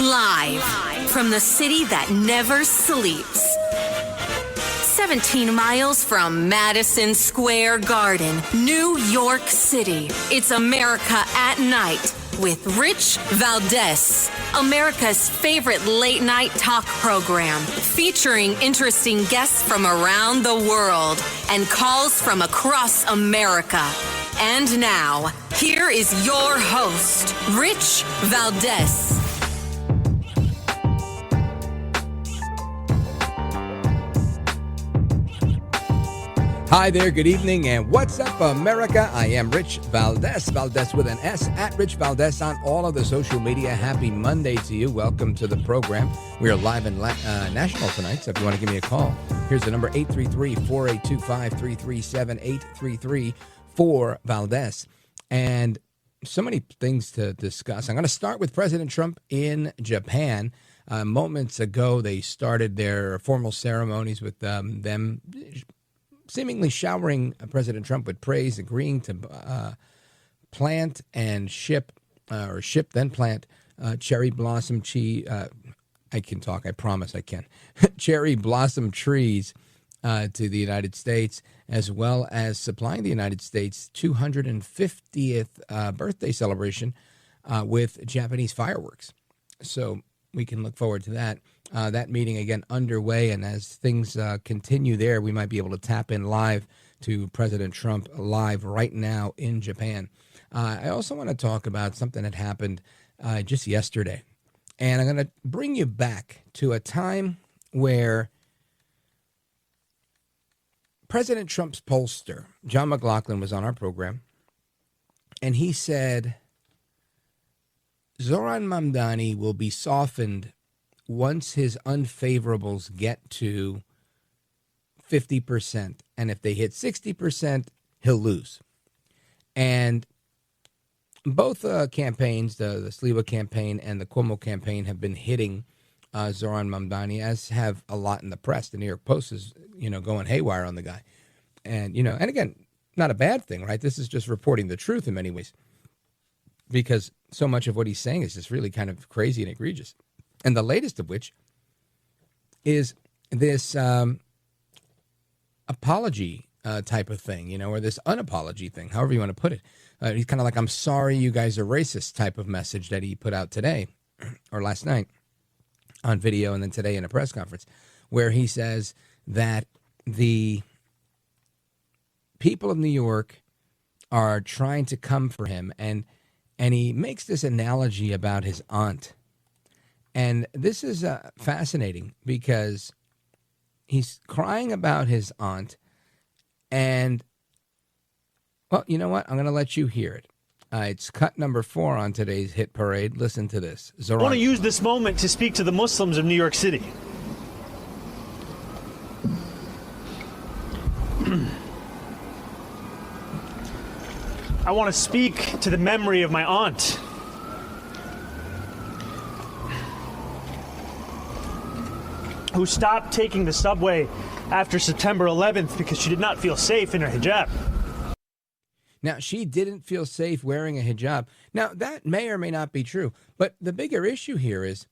Live from the city that never sleeps. 17 miles from Madison Square Garden, New York City. It's America at Night with Rich Valdés, America's favorite late-night talk program, featuring interesting guests from around the world and calls from across America. And now, here is your host, Rich Valdés. Hi there, good evening, and what's up, America? I am Rich Valdés, Valdés with an S, at Rich Valdés on all of the social media. Happy Monday to you. Welcome to the program. We are live in National tonight, so if you want to give me a call, here's the number, 833-482-5337, 833-4-Valdés. And so many things to discuss. I'm going to start with President Trump in Japan. Moments ago, they started their formal ceremonies with them seemingly showering President Trump with praise, agreeing to plant and ship then plant cherry blossom tree. I can talk. I promise I can. Cherry blossom trees to the United States, as well as supplying the United States 250th birthday celebration with Japanese fireworks. So we can look forward to that. That meeting, again, underway, and as things continue there, we might be able to tap in live to President Trump live right now in Japan. I also want to talk about something that happened just yesterday, and I'm going to bring you back to a time where President Trump's pollster, John McLaughlin, was on our program, and he said Zoran Mamdani will be softened once his unfavorables get to 50%, and if they hit 60%, he'll lose. And both campaigns, the Sliwa campaign and the Cuomo campaign, have been hitting Zoran Mamdani, as have a lot in the press. The New York Post is, going haywire on the guy. And, and again, not a bad thing, right? This is just reporting the truth in many ways, because so much of what he's saying is just really kind of crazy and egregious. And the latest of which is this apology type of thing, or this unapology thing, however you want to put it. He's kind of like, I'm sorry you guys are racist type of message that he put out today or last night on video, and then today in a press conference, where he says that the people of New York are trying to come for him. And he makes this analogy about his aunt. And this is fascinating because he's crying about his aunt. And, well, you know what? I'm going to let you hear it. It's cut number 4 on today's hit parade. Listen to this. Zoran. I want to use this moment to speak to the Muslims of New York City. I want to speak to the memory of my aunt. Who stopped taking the subway after September 11th because she did not feel safe in her hijab. Now, she didn't feel safe wearing a hijab. Now, that may or may not be true, but the bigger issue here is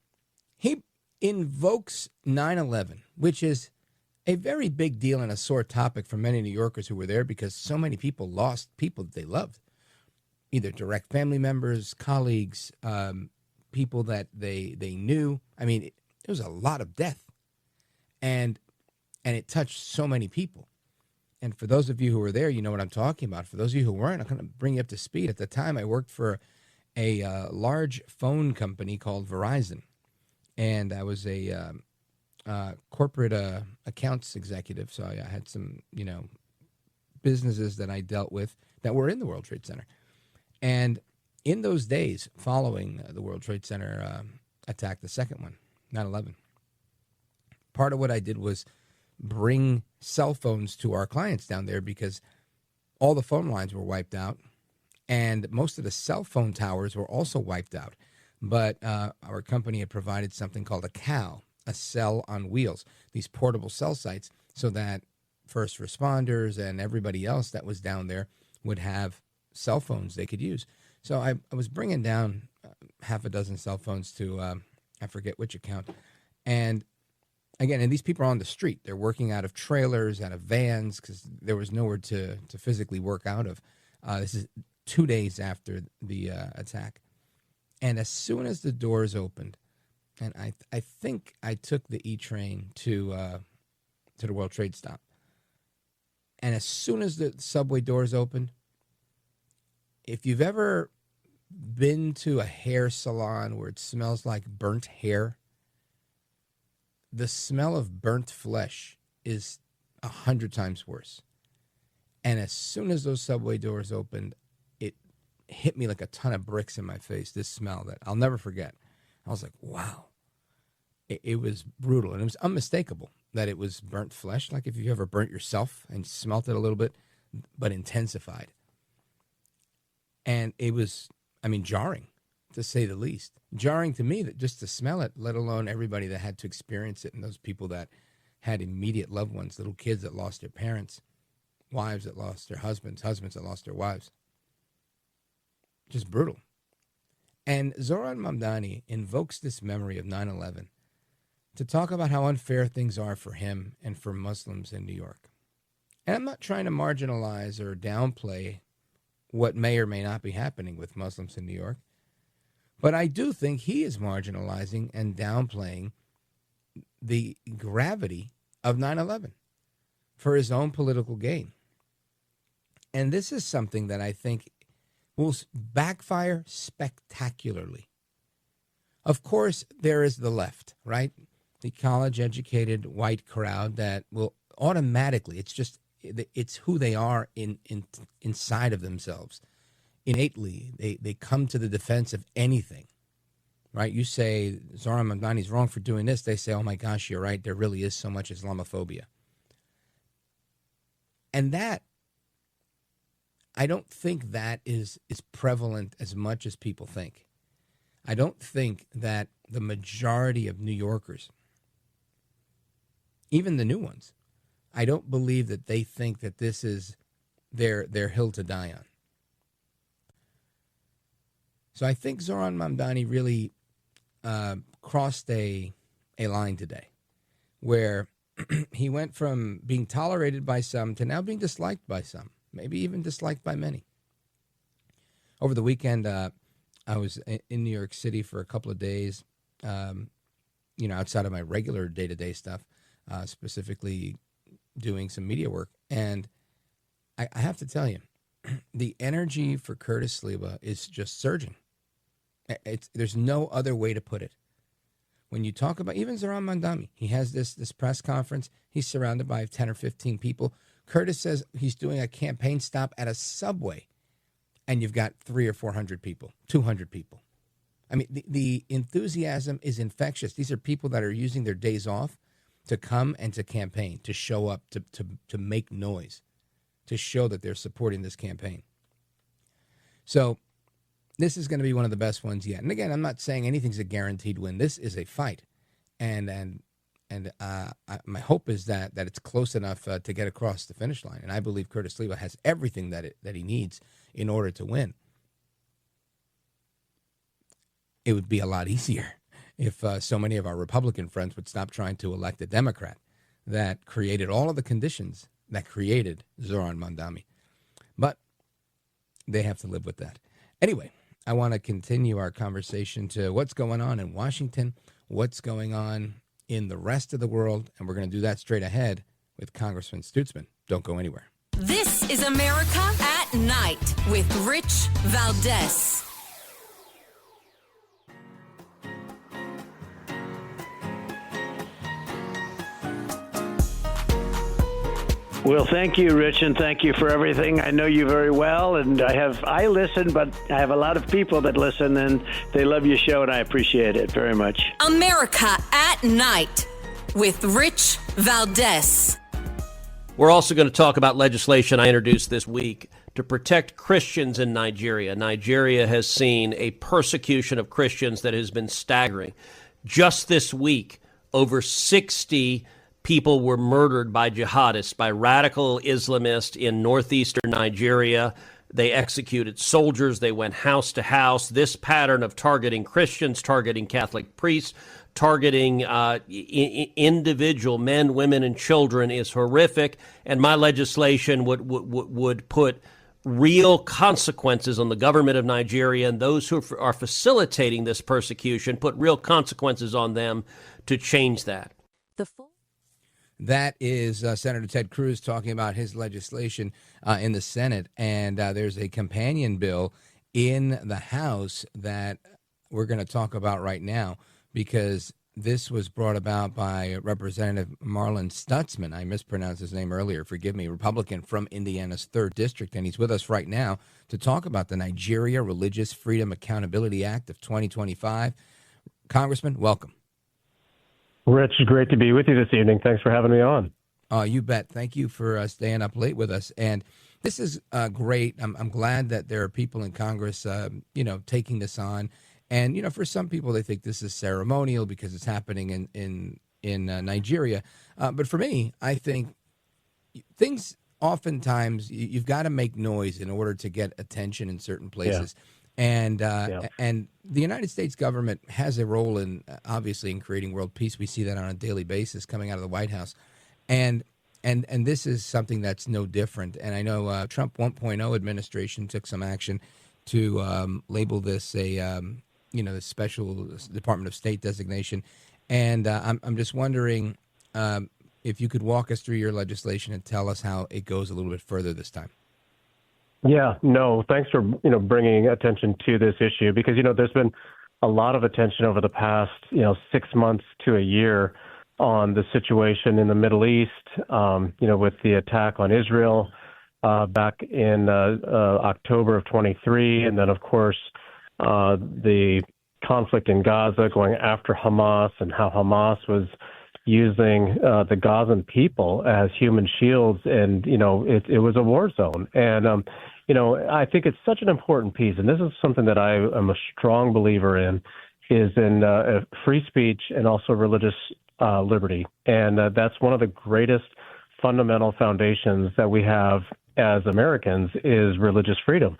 he invokes 9/11, which is a very big deal and a sore topic for many New Yorkers who were there, because so many people lost people that they loved, either direct family members, colleagues, people that they knew. I mean, it was a lot of death. And it touched so many people. And for those of you who were there, you know what I'm talking about. For those of you who weren't, I'm going to bring you up to speed. At the time, I worked for a large phone company called Verizon. And I was a corporate accounts executive. So I had some, businesses that I dealt with that were in the World Trade Center. And in those days following the World Trade Center attack, the second one, 9/11, part of what I did was bring cell phones to our clients down there, because all the phone lines were wiped out and most of the cell phone towers were also wiped out. But our company had provided something called a CAL, a cell on wheels, these portable cell sites, so that first responders and everybody else that was down there would have cell phones they could use. So I was bringing down half a dozen cell phones to I forget which account. And again, and these people are on the street. They're working out of trailers, out of vans, because there was nowhere to physically work out of. This is 2 days after the attack. And as soon as the doors opened, and I think I took the E-train to the World Trade stop. And as soon as the subway doors opened, if you've ever been to a hair salon where it smells like burnt hair, the smell of burnt flesh is 100 times worse. And as soon as those subway doors opened, it hit me like a ton of bricks in my face, this smell that I'll never forget. I was like, wow. It was brutal, and it was unmistakable that it was burnt flesh, like if you ever burnt yourself and smelt it a little bit, but intensified. And it was, jarring, to say the least. Jarring to me, that just to smell it, let alone everybody that had to experience it, and those people that had immediate loved ones, little kids that lost their parents, wives that lost their husbands, husbands that lost their wives. Just brutal. And Zoran Mamdani invokes this memory of 9/11 to talk about how unfair things are for him and for Muslims in New York. And I'm not trying to marginalize or downplay what may or may not be happening with Muslims in New York, but I do think he is marginalizing and downplaying the gravity of 9/11 for his own political gain. And this is something that I think will backfire spectacularly. Of course, there is the left, right? The college-educated white crowd that will automatically, it's who they are inside of themselves. Innately, they come to the defense of anything, right? You say, Zoran Mamdani's wrong for doing this. They say, oh my gosh, you're right. There really is so much Islamophobia. And that, I don't think that is prevalent as much as people think. I don't think that the majority of New Yorkers, even the new ones, I don't believe that they think that this is their hill to die on. So I think Zoran Mamdani really crossed a line today where he went from being tolerated by some to now being disliked by some, maybe even disliked by many. Over the weekend, I was in New York City for a couple of days, outside of my regular day-to-day stuff, specifically doing some media work. And I have to tell you, the energy for Curtis Sliwa is just surging. There's no other way to put it. When you talk about even Zoran Mamdani, he has this press conference. He's surrounded by 10 or 15 people. Curtis says he's doing a campaign stop at a subway, and you've got 300 or 400 people, 200 people. I mean, the enthusiasm is infectious. These are people that are using their days off to come and to campaign, to show up, to make noise, to show that they're supporting this campaign. So this is going to be one of the best ones yet. And again, I'm not saying anything's a guaranteed win. This is a fight. And my hope is that it's close enough to get across the finish line. And I believe Curtis Sliwa has everything that he needs in order to win. It would be a lot easier if so many of our Republican friends would stop trying to elect a Democrat that created all of the conditions that created Zoran Mamdani. But they have to live with that. Anyway, I want to continue our conversation to what's going on in Washington, what's going on in the rest of the world, and we're going to do that straight ahead with Congressman Stutzman. Don't go anywhere. This is America at Night with Rich Valdés. Well, thank you, Rich, and thank you for everything. I know you very well, and I listen, but I have a lot of people that listen, and they love your show, and I appreciate it very much. America at Night with Rich Valdés. We're also going to talk about legislation I introduced this week to protect Christians in Nigeria. Nigeria has seen a persecution of Christians that has been staggering. Just this week, over 60 people were murdered by jihadists, by radical Islamists in northeastern Nigeria. They executed soldiers. They went house to house. This pattern of targeting Christians, targeting Catholic priests, targeting individual men, women, and children is horrific, and my legislation would put real consequences on the government of Nigeria and those who are facilitating this persecution, put real consequences on them to change that. That is Senator Ted Cruz talking about his legislation in the Senate, and there's a companion bill in the House that we're going to talk about right now, because this was brought about by Representative Marlin Stutzman. I mispronounced his name earlier. Forgive me. Republican from Indiana's 3rd District. And he's with us right now to talk about the Nigeria Religious Freedom Accountability Act of 2025. Congressman, welcome. Rich, great to be with you this evening. Thanks for having me on. You bet. Thank you for staying up late with us. And this is great. I'm glad that there are people in Congress, taking this on. And, for some people, they think this is ceremonial because it's happening in Nigeria. But for me, I think things oftentimes you've got to make noise in order to get attention in certain places. Yeah. And the United States government has a role in, obviously, in creating world peace. We see that on a daily basis coming out of the White House. And this is something that's no different. And I know Trump 1.0 administration took some action to label this the special Department of State designation. And I'm just wondering if you could walk us through your legislation and tell us how it goes a little bit further this time. Yeah, no, thanks for, bringing attention to this issue, because, there's been a lot of attention over the past, 6 months to a year on the situation in the Middle East, with the attack on Israel back in October of 23. And then, of course, the conflict in Gaza going after Hamas, and how Hamas was using the Gazan people as human shields. And, it was a war zone. And, I think it's such an important piece. And this is something that I am a strong believer in, is in free speech and also religious liberty. And that's one of the greatest fundamental foundations that we have as Americans, is religious freedom.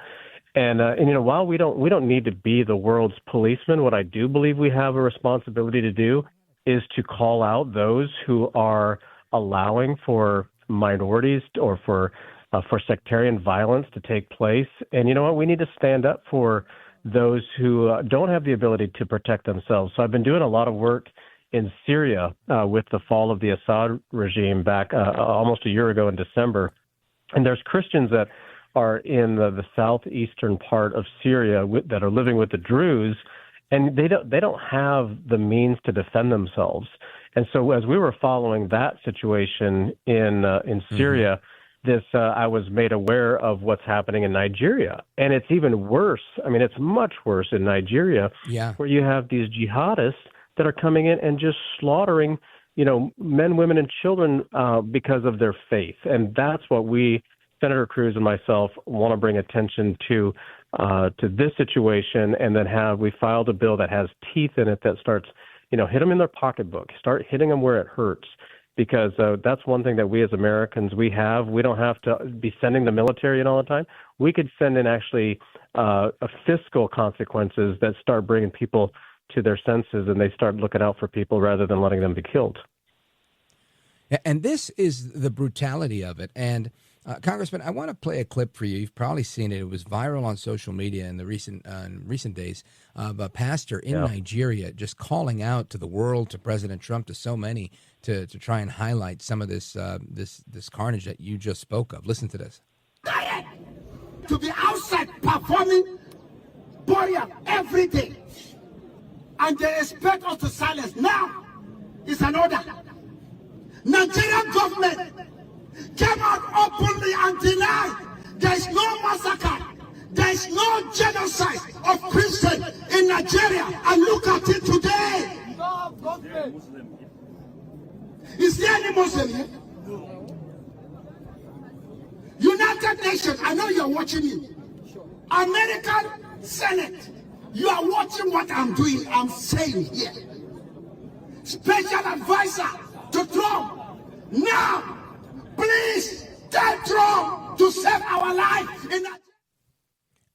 And while we don't need to be the world's policeman, what I do believe we have a responsibility to do is to call out those who are allowing for minorities or for sectarian violence to take place. And you know what? We need to stand up for those who don't have the ability to protect themselves. So I've been doing a lot of work in Syria with the fall of the Assad regime back almost a year ago in December. And there's Christians that are in the southeastern part of Syria that are living with the Druze, and they don't have the means to defend themselves. And so as we were following that situation in Syria, I was made aware of what's happening in Nigeria. And it's even worse. I mean, it's much worse in Nigeria, where you have these jihadists that are coming in and just slaughtering, men, women, and children because of their faith. And that's what Senator Cruz and myself want to bring attention to this situation. And then we filed a bill that has teeth in it that starts, hit them in their pocketbook, start hitting them where it hurts. Because that's one thing that we as Americans, we don't have to be sending the military in all the time. We could send in actually fiscal consequences that start bringing people to their senses, and they start looking out for people rather than letting them be killed. And this is the brutality of it. And Congressman, I want to play a clip for you. You've probably seen it. It was viral on social media in the recent days of a pastor in Nigeria just calling out to the world, to President Trump, to so many, to try and highlight some of this carnage that you just spoke of. Listen to this. To be outside performing burial every day, and they expect us to silence. Now is an order. Nigerian government came out openly and denied there is no massacre, there is no genocide of Christians in Nigeria. And look at it today. Is there any Muslim here? United Nations, I know you're watching me. American Senate, you are watching what I'm doing, I'm saying here. Special advisor to Trump. Now, please tell Trump to save our life.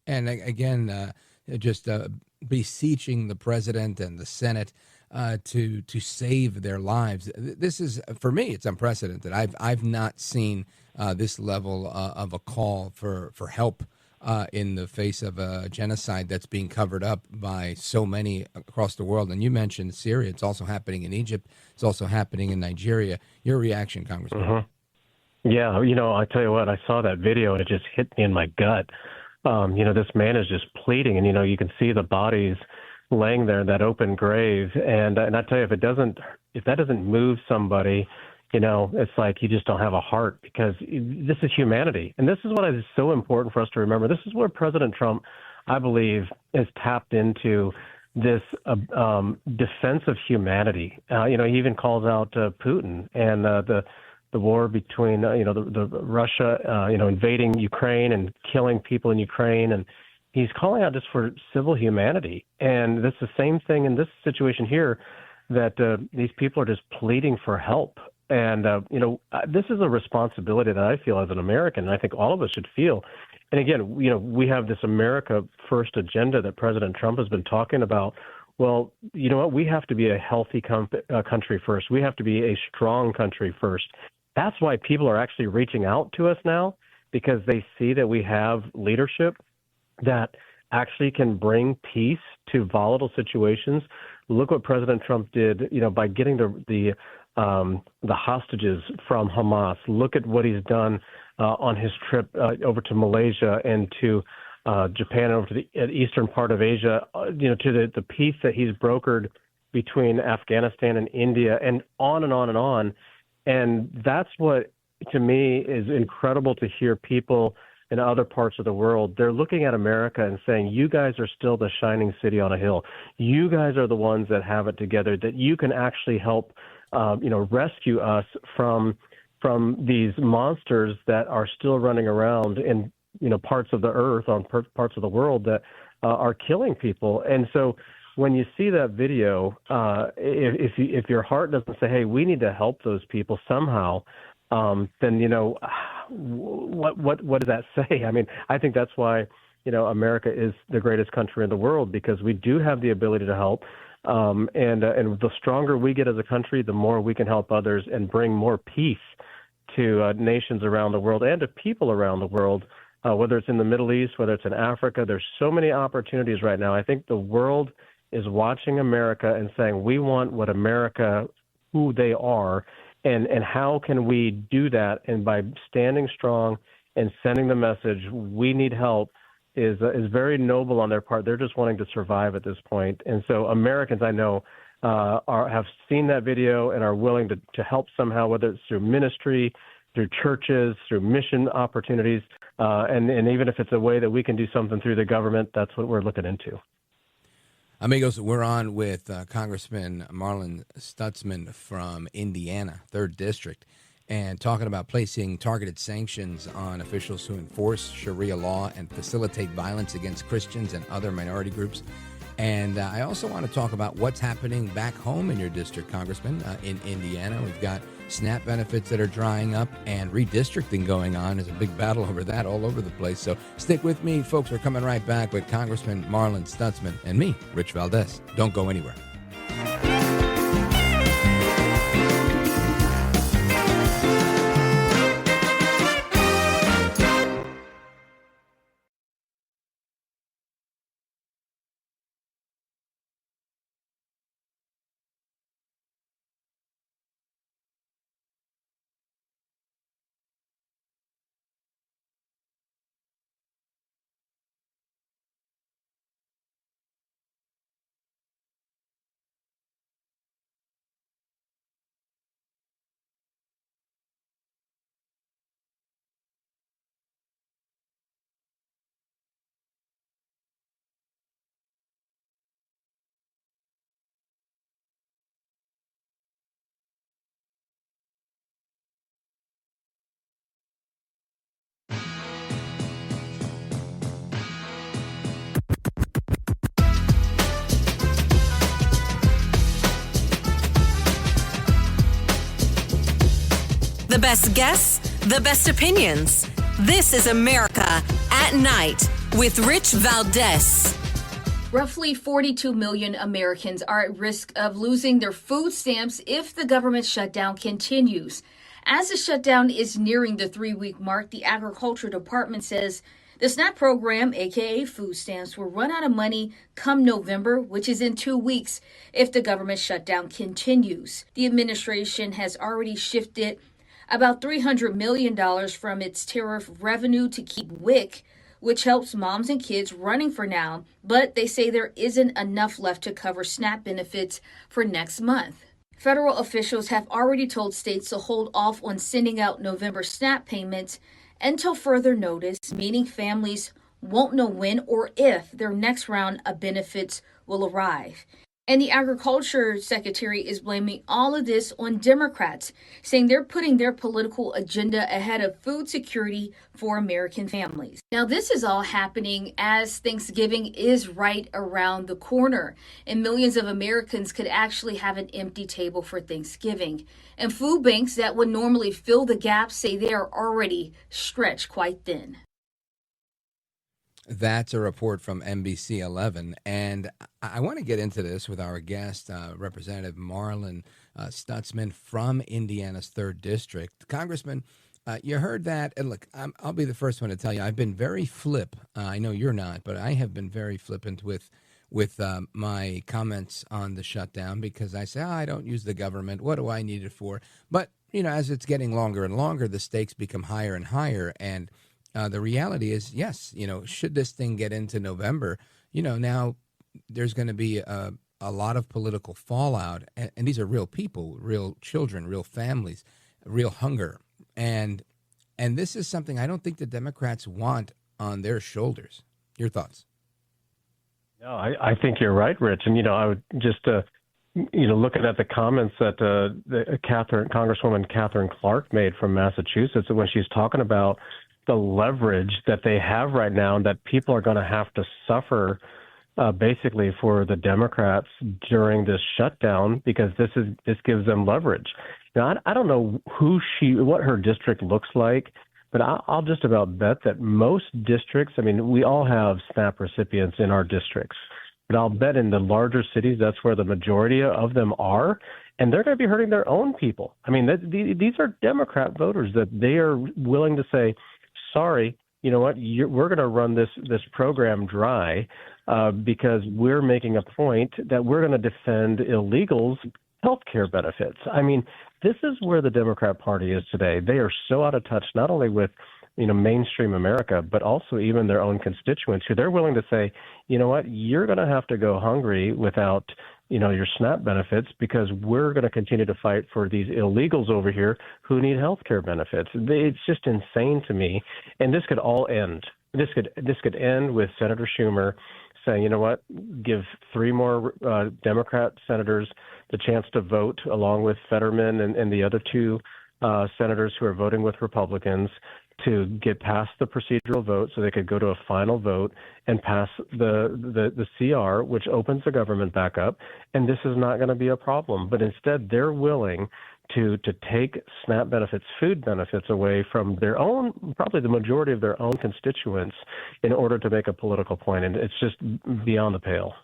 And again, just beseeching the president and the Senate to save their lives. This is, for me, it's unprecedented. I've not seen this level of a call for help in the face of a genocide that's being covered up by so many across the world. And you mentioned Syria. It's also happening in Egypt. It's also happening in Nigeria. Your reaction, Congressman? Mm-hmm. Yeah, I tell you what, I saw that video and it just hit me in my gut. This man is just pleading, and, you can see the bodies laying there in that open grave. And I tell you, if that doesn't move somebody, it's like you just don't have a heart, because this is humanity. And this is what is so important for us to remember. This is where President Trump, I believe, is tapped into this defense of humanity. He even calls out Putin and the war between, the Russia, invading Ukraine and killing people in Ukraine. And he's calling out just for civil humanity. And that's the same thing in this situation here, that these people are just pleading for help. And, this is a responsibility that I feel as an American, and I think all of us should feel. And again, we have this America First agenda that President Trump has been talking about. Well, you know what? We have to be a healthy country first. We have to be a strong country first. That's why people are actually reaching out to us now, because they see that we have leadership that actually can bring peace to volatile situations. Look what President Trump did, by getting the hostages from Hamas. Look at what he's done on his trip over to Malaysia and to Japan, over to the eastern part of Asia, to the peace that he's brokered between Afghanistan and India, and on and on and on. And that's what, to me, is incredible to hear people in other parts of the world. They're looking at America and saying, you guys are still the shining city on a hill. You guys are the ones that have it together, that you can actually help rescue us from these monsters that are still running around in parts of the earth, on parts of the world that are killing people. And so when you see that video, if your heart doesn't say, hey, we need to help those people somehow, then what does that say? I mean, I think that's why America is the greatest country in the world, because we do have the ability to help. And the stronger we get as a country, the more we can help others and bring more peace to nations around the world and to people around the world, whether it's in the Middle East, whether it's in Africa. There's so many opportunities right now. I think the world is watching America and saying, we want what America, who they are, and how can we do that? And by standing strong and sending the message, we need help, is very noble on their part. They're just wanting to survive at this point. And so Americans, I know, have seen that video and are willing to help somehow, whether it's through ministry, through churches, through mission opportunities, and even if it's a way that we can do something through the government, that's what we're looking into. Amigos, we're on with Congressman Marlin Stutzman from Indiana, 3rd District, and talking about placing targeted sanctions on officials who enforce Sharia law and facilitate violence against Christians and other minority groups. And I also want to talk about what's happening back home in your district, Congressman, in Indiana. We've got SNAP benefits that are drying up, and redistricting going on. There's a big battle over that all over the place. So stick with me, folks. We're coming right back with Congressman Marlin Stutzman and me, Rich Valdés. Don't go anywhere. The best guests, the best opinions. This is America at Night with Rich Valdés. Roughly 42 million Americans are at risk of losing their food stamps if the government shutdown continues. As the shutdown is nearing the 3-week mark, the Agriculture Department says the SNAP program, aka food stamps, will run out of money come November, which is in 2 weeks, if the government shutdown continues. The administration has already shifted about $300 million from its tariff revenue to keep WIC, which helps moms and kids running for now, but they say there isn't enough left to cover SNAP benefits for next month. Federal officials have already told states to hold off on sending out November SNAP payments until further notice, meaning families won't know when or if their next round of benefits will arrive. And the Agriculture Secretary is blaming all of this on Democrats, saying they're putting their political agenda ahead of food security for American families. Now, this is all happening as Thanksgiving is right around the corner, and millions of Americans could actually have an empty table for Thanksgiving. And food banks that would normally fill the gaps say they are already stretched quite thin. That's a report from NBC 11, and I want to get into this with our guest, Representative Marlin Stutzman from Indiana's 3rd District. Congressman, you heard that, and look, I'll be the first one to tell you, I've been very flip. I know you're not, but I have been very flippant with my comments on the shutdown because I say, I don't use the government. What do I need it for? But, as it's getting longer and longer, the stakes become higher and higher, and the reality is, yes, should this thing get into November, now there's going to be a lot of political fallout. And these are real people, real children, real families, real hunger. And this is something I don't think the Democrats want on their shoulders. Your thoughts? No, I think you're right, Rich. And, I would just, looking at the comments that Congresswoman Catherine Clark made from Massachusetts, when she's talking about the leverage that they have right now and that people are going to have to suffer basically for the Democrats during this shutdown because this gives them leverage. Now, I don't know what her district looks like, but I'll just about bet that most districts, we all have SNAP recipients in our districts, but I'll bet in the larger cities, that's where the majority of them are. And they're going to be hurting their own people. These are Democrat voters that they are willing to say, sorry, you know what, we're going to run this program dry because we're making a point that we're going to defend illegals' health care benefits. This is where the Democrat Party is today. They are so out of touch, not only with mainstream America, but also even their own constituents who they're willing to say, you know what, you're going to have to go hungry without your SNAP benefits because we're going to continue to fight for these illegals over here who need health care benefits. It's just insane to me. And this could all end. This could end with Senator Schumer saying, you know what, give 3 more Democrat senators the chance to vote along with Fetterman and the other 2 senators who are voting with Republicans to get past the procedural vote so they could go to a final vote and pass the CR, which opens the government back up. And this is not going to be a problem. But instead, they're willing to take SNAP benefits, food benefits away from their own, probably the majority of their own constituents in order to make a political point. And it's just beyond the pale.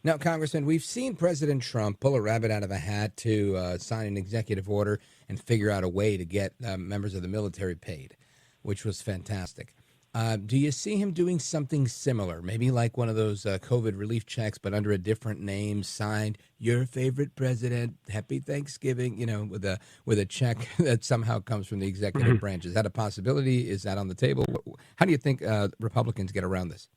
Now, Congressman, we've seen President Trump pull a rabbit out of a hat to sign an executive order and figure out a way to get members of the military paid, which was fantastic. Do you see him doing something similar, maybe like one of those COVID relief checks, but under a different name, signed "Your favorite president, Happy Thanksgiving," with a check that somehow comes from the executive branch? Is that a possibility? Is that on the table? How do you think Republicans get around this?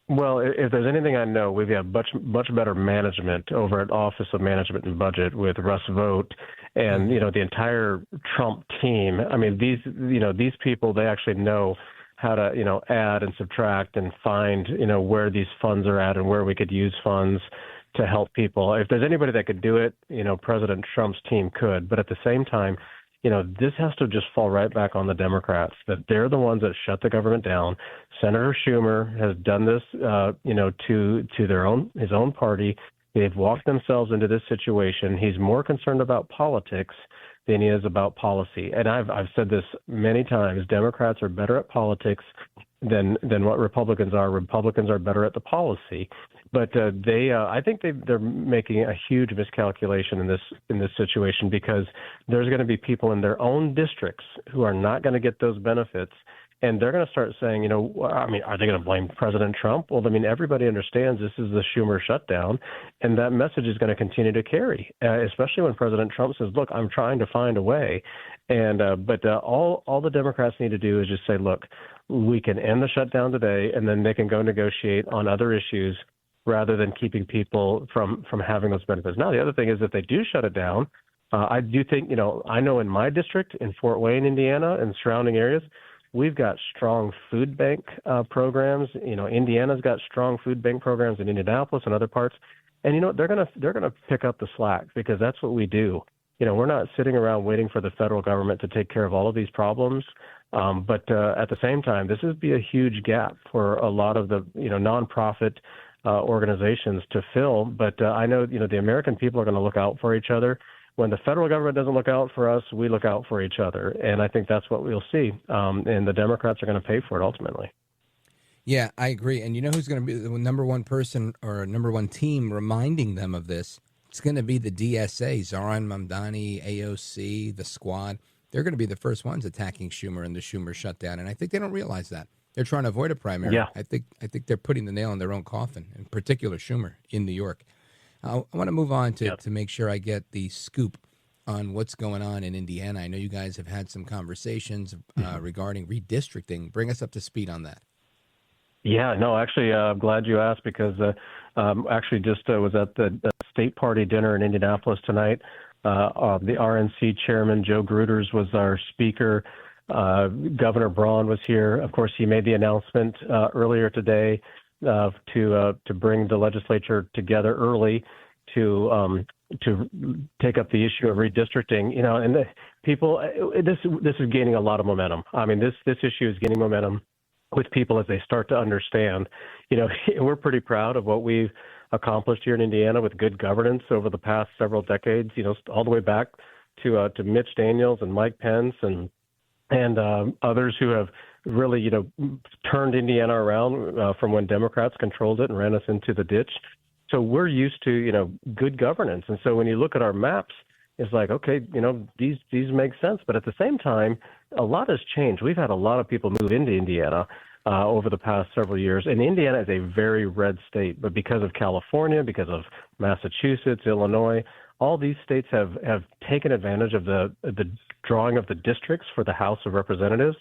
Well, if there's anything I know, we've got much better management over at Office of Management and Budget with Russ Vought and the entire Trump team. These people, they actually know how to add and subtract and find where these funds are at and where we could use funds to help people. If there's anybody that could do it, President Trump's team could. But at the same time, this has to just fall right back on the Democrats, that they're the ones that shut the government down. Senator Schumer has done this, to his own party. They've walked themselves into this situation. He's more concerned about politics than he is about policy. And I've said this many times. Democrats are better at politics than what Republicans are. Republicans are better at the policy. But I think they're making a huge miscalculation in this situation, because there's going to be people in their own districts who are not going to get those benefits. And they're going to start saying, are they going to blame President Trump? Well, everybody understands this is the Schumer shutdown, and that message is going to continue to carry, especially when President Trump says, look, I'm trying to find a way. But all the Democrats need to do is just say, look, we can end the shutdown today, and then they can go negotiate on other issues rather than keeping people from having those benefits. Now, the other thing is, if they do shut it down, I do think, I know in my district, in Fort Wayne, Indiana, and surrounding areas, we've got strong food bank programs. Indiana's got strong food bank programs in Indianapolis and other parts. And they're gonna pick up the slack, because that's what we do. We're not sitting around waiting for the federal government to take care of all of these problems. But at the same time, this would be a huge gap for a lot of the nonprofit organizations to fill. But I know the American people are going to look out for each other. When the federal government doesn't look out for us, we look out for each other. And I think that's what we'll see. And the Democrats are going to pay for it ultimately. Yeah, I agree. And you know who's going to be the number one person or number one team reminding them of this? It's going to be the DSA, Zohran Mamdani, AOC, the Squad. They're going to be the first ones attacking Schumer and the Schumer shutdown. And I think they don't realize that. They're trying to avoid a primary. Yeah. I think they're putting the nail in their own coffin, in particular Schumer in New York. I want to move on to make sure I get the scoop on what's going on in Indiana. I know you guys have had some conversations regarding redistricting. Bring us up to speed on that. Yeah, no, actually, I'm glad you asked, because actually just was at the state party dinner in Indianapolis tonight. The RNC chairman, Joe Gruters, was our speaker. Governor Braun was here. Of course, he made the announcement earlier today to bring the legislature together early to take up the issue of redistricting. And the people, this is gaining a lot of momentum. This issue is gaining momentum with people as they start to understand. We're pretty proud of what we've accomplished here in Indiana with good governance over the past several decades. All the way back to Mitch Daniels and Mike Pence and others who have really, turned Indiana around from when Democrats controlled it and ran us into the ditch. So we're used to, good governance. And so when you look at our maps, it's like, okay, these make sense. But at the same time, a lot has changed. We've had a lot of people move into Indiana over the past several years. And Indiana is a very red state. But because of California, because of Massachusetts, Illinois, all these states have taken advantage of the drawing of the districts for the House of Representatives.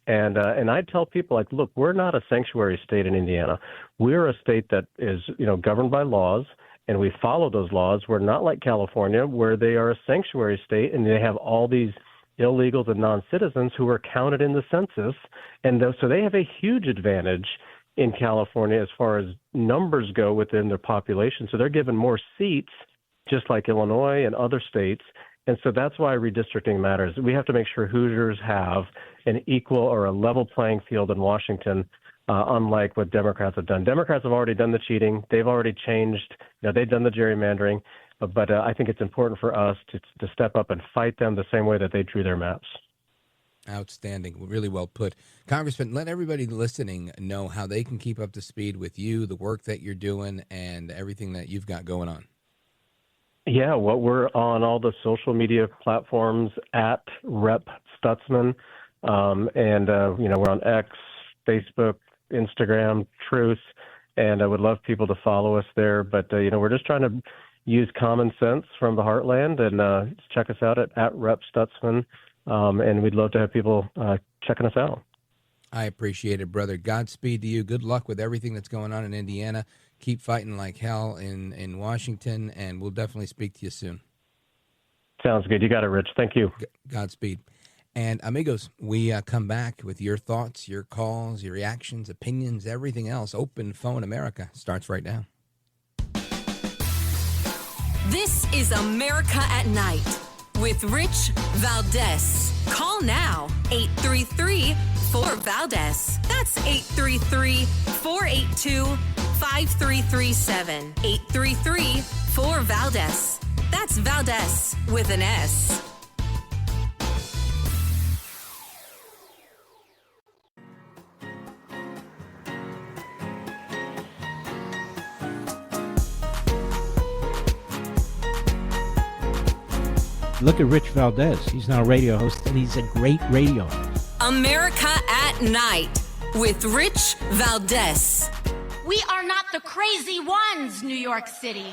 And I tell people, like, look, we're not a sanctuary state in Indiana. We're a state that is, governed by laws, and we follow those laws. We're not like California, where they are a sanctuary state, and they have all these illegals and non-citizens who are counted in the census. And so they have a huge advantage in California as far as numbers go within their population. So they're given more seats, just like Illinois and other states. And so that's why redistricting matters. We have to make sure Hoosiers have an equal or a level playing field in Washington, unlike what Democrats have done. Democrats have already done the cheating. They've already changed. They've done the gerrymandering. But I think it's important for us to step up and fight them the same way that they drew their maps. Outstanding. Really well put. Congressman, let everybody listening know how they can keep up to speed with you, the work that you're doing, and everything that you've got going on. Yeah, well, we're on all the social media platforms at Rep Stutzman. We're on X, Facebook, Instagram, Truth, and I would love people to follow us there. But, we're just trying to use common sense from the heartland, and check us out at Rep Stutzman. And we'd love to have people checking us out. I appreciate it, brother. Godspeed to you. Good luck with everything that's going on in Indiana. Keep fighting like hell in Washington, and we'll definitely speak to you soon. Sounds good. You got it, Rich. Thank you. Godspeed. And amigos, we come back with your thoughts, your calls, your reactions, opinions, everything else. Open Phone America starts right now. This is America at Night with Rich Valdés. Call now, 833-4-VALDEZ. That's 833-482-5337. 833-4-VALDEZ. That's Valdés with an S. Look at Rich Valdés. He's now a radio host, and he's a great radio host. America at Night with Rich Valdés. We are not the crazy ones, New York City.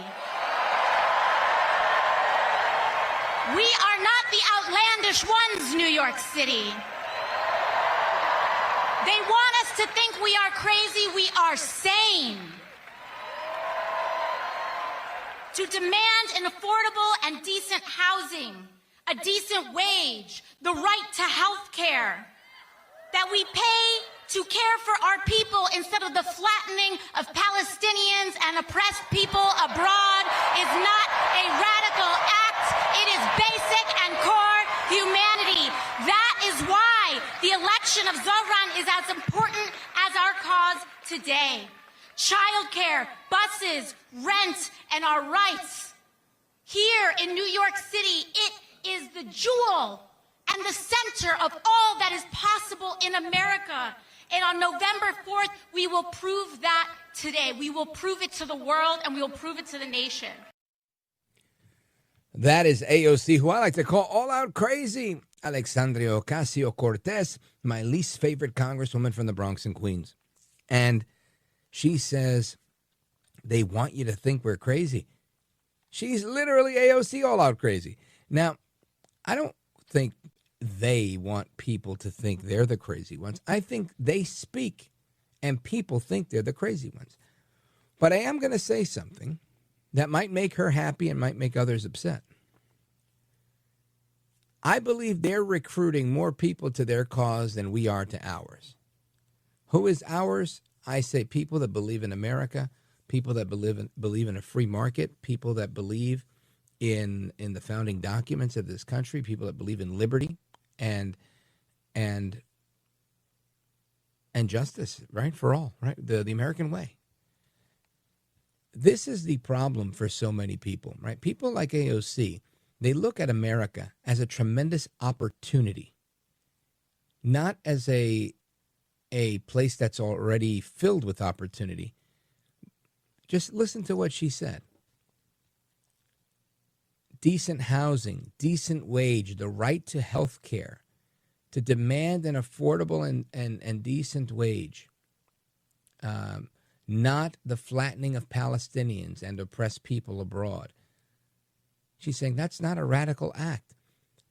We are not the outlandish ones, New York City. They want us to think we are crazy. We are sane. To demand an affordable and decent housing, a decent wage, the right to health care, that we pay to care for our people instead of the flattening of Palestinians and oppressed people abroad is not a radical act. It is basic and core humanity. That is why the election of Zohran is as important as our cause today. Childcare, buses, rent, and our rights. Here in New York City, it is the jewel and the center of all that is possible in America. And on November 4th, we will prove that today. We will prove it to the world, and we will prove it to the nation. That is AOC, who I like to call all out crazy. Alexandria Ocasio-Cortez, my least favorite congresswoman from the Bronx and Queens. And she says they want you to think we're crazy. She's literally AOC all out crazy. Now, I don't think they want people to think they're the crazy ones. I think they speak and people think they're the crazy ones. But I am going to say something that might make her happy and might make others upset. I believe they're recruiting more people to their cause than we are to ours. Who is ours? I say people that believe in America, people that believe in a free market, people that believe in the founding documents of this country, people that believe in liberty and justice, right, for all, right, the American way. This is the problem for so many people, right? People like AOC, they look at America as a tremendous opportunity, not as a place that's already filled with opportunity. Just listen to what she said. Decent housing, decent wage, the right to health care, to demand an affordable and decent wage, not the flattening of Palestinians and oppressed people abroad. She's saying that's not a radical act.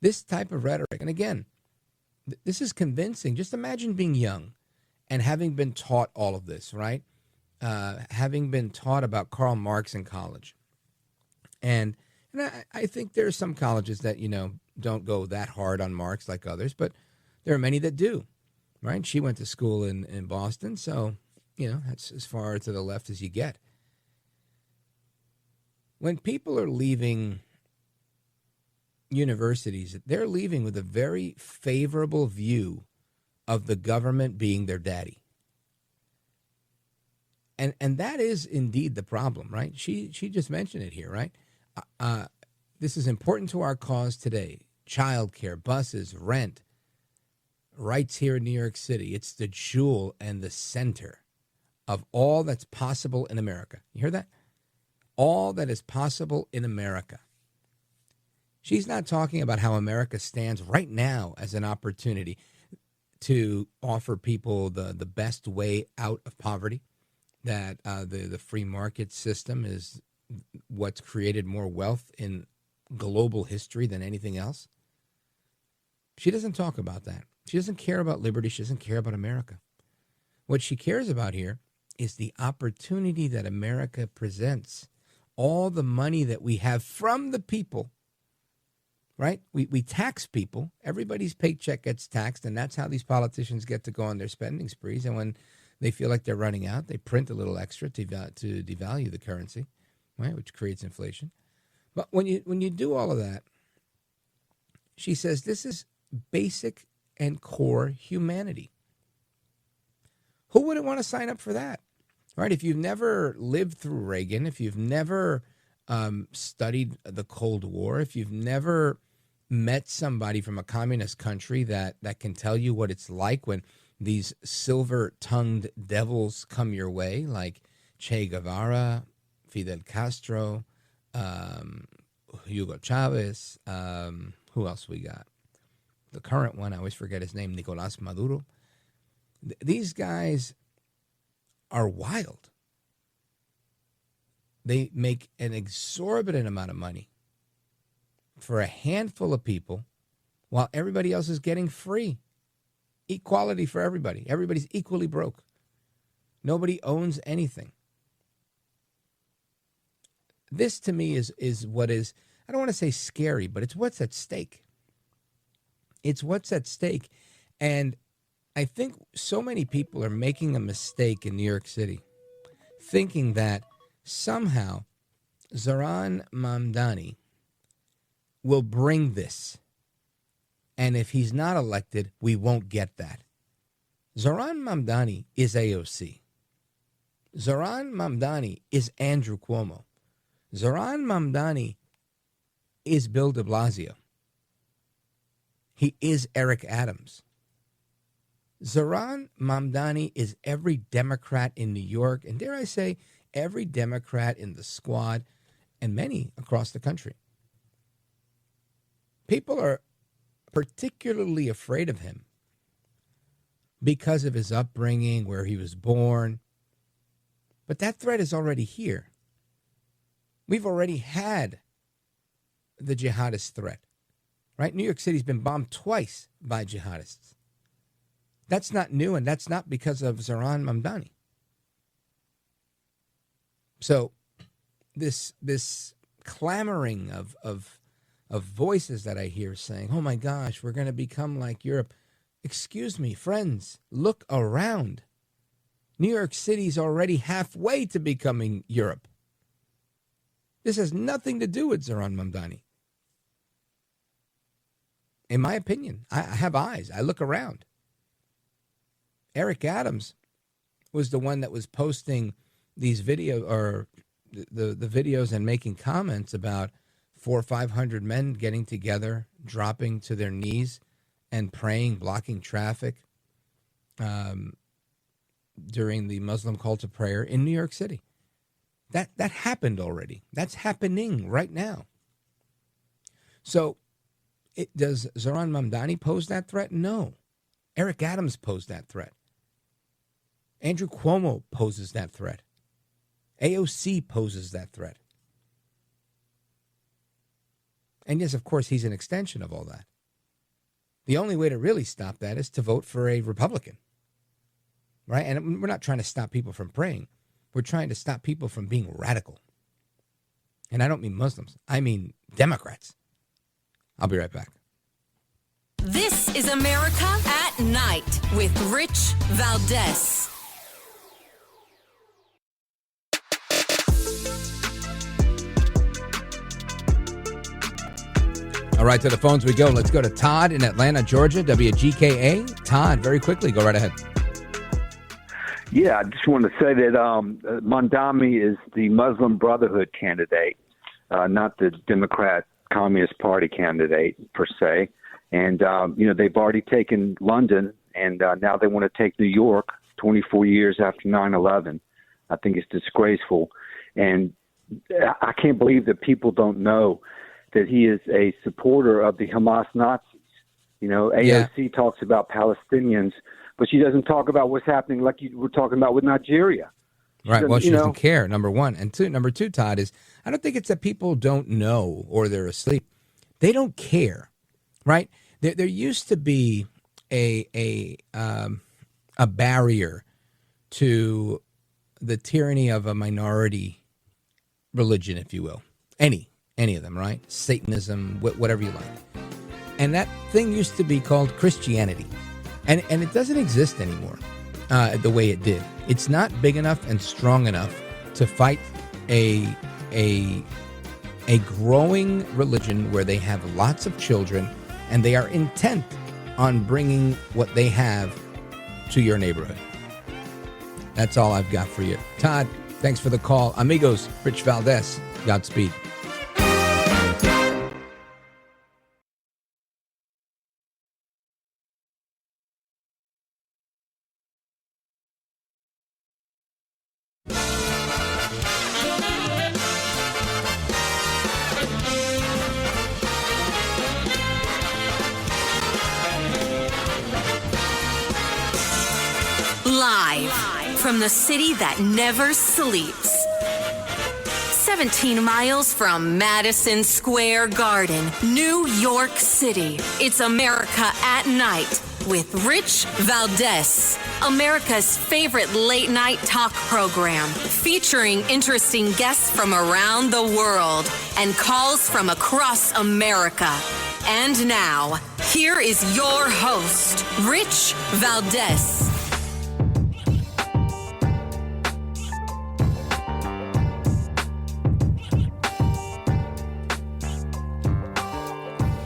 This type of rhetoric, and again, this is convincing. Just imagine being young and having been taught all of this, right? Having been taught about Karl Marx in college. And I think there are some colleges that, don't go that hard on Marx like others, but there are many that do, right? She went to school in Boston, so, that's as far to the left as you get. When people are leaving universities, they're leaving with a very favorable view of the government being their daddy. And that is indeed the problem, right? She just mentioned it here, right? This is important to our cause today. Childcare, buses, rent, rights here in New York City. It's the jewel and the center of all that's possible in America. You hear that? All that is possible in America. She's not talking about how America stands right now as an opportunity to offer people the best way out of poverty, that the free market system is what's created more wealth in global history than anything else. She doesn't talk about that. She doesn't care about liberty. She doesn't care about America. What she cares about here is the opportunity that America presents. All the money that we have from the people, right? We tax people. Everybody's paycheck gets taxed, and that's how these politicians get to go on their spending sprees. And when they feel like they're running out, they print a little extra to devalue the currency, right? Which creates inflation. But when you do all of that, she says this is basic and core humanity. Who wouldn't want to sign up for that, right? If you've never lived through Reagan, if you've never studied the Cold War, if you've never met somebody from a communist country that can tell you what it's like when these silver-tongued devils come your way, like Che Guevara, Fidel Castro, Hugo Chavez. Who else we got? The current one, I always forget his name, Nicolas Maduro. These guys are wild. They make an exorbitant amount of money for a handful of people while everybody else is getting free. Equality for everybody. Everybody's equally broke. Nobody owns anything. This to me is what is, I don't want to say scary, but it's what's at stake. It's what's at stake. And I think so many people are making a mistake in New York City, thinking that somehow Zoran Mamdani will bring this. And if he's not elected, we won't get that. Zoran Mamdani is AOC. Zoran Mamdani is Andrew Cuomo. Zoran Mamdani is Bill de Blasio. He is Eric Adams. Zoran Mamdani is every Democrat in New York, and dare I say, every Democrat in the squad, and many across the country. People are particularly afraid of him because of his upbringing, where he was born. But that threat is already here. We've already had the jihadist threat, right? New York City's been bombed twice by jihadists. That's not new, and that's not because of Zoran Mamdani. So this clamoring of voices that I hear saying, oh my gosh, we're going to become like Europe. Excuse me, friends, look around. New York City's already halfway to becoming Europe. This has nothing to do with Zoran Mamdani. In my opinion, I have eyes. I look around. Eric Adams was the one that was posting these videos, or the videos, and making comments about 400 or 500 men getting together, dropping to their knees and praying, blocking traffic during the Muslim call to prayer in New York City. That happened already. That's happening right now. So does Zoran Mamdani pose that threat? No. Eric Adams posed that threat. Andrew Cuomo poses that threat. AOC poses that threat. And yes, of course, he's an extension of all that. The only way to really stop that is to vote for a Republican, right? And we're not trying to stop people from praying. We're trying to stop people from being radical. And I don't mean Muslims. I mean Democrats. I'll be right back. This is America at Night with Rich Valdés. All right, to the phones we go. Let's go to Todd in Atlanta, Georgia, WGKA. Todd, very quickly, go right ahead. Yeah, I just want to say that Mamdani is the Muslim Brotherhood candidate, not the Democrat Communist Party candidate per se. And, they've already taken London, and now they want to take New York 24 years after 9/11. I think it's disgraceful. And I can't believe that people don't know that he is a supporter of the Hamas Nazis. AOC talks about Palestinians, but she doesn't talk about what's happening like you were talking about with Nigeria. Right. Well, she doesn't care, number one. And number two, Todd, is I don't think it's that people don't know or they're asleep. They don't care, right? There used to be a barrier to the tyranny of a minority religion, if you will. Any of them, right? Satanism, whatever you like. And that thing used to be called Christianity. And it doesn't exist anymore the way it did. It's not big enough and strong enough to fight a growing religion where they have lots of children and they are intent on bringing what they have to your neighborhood. That's all I've got for you. Todd, thanks for the call. Amigos, Rich Valdés, Godspeed. Live from the city that never sleeps. 17 miles from Madison Square Garden, New York City. It's America at Night with Rich Valdés, America's favorite late night talk program, featuring interesting guests from around the world and calls from across America. And now, here is your host, Rich Valdés.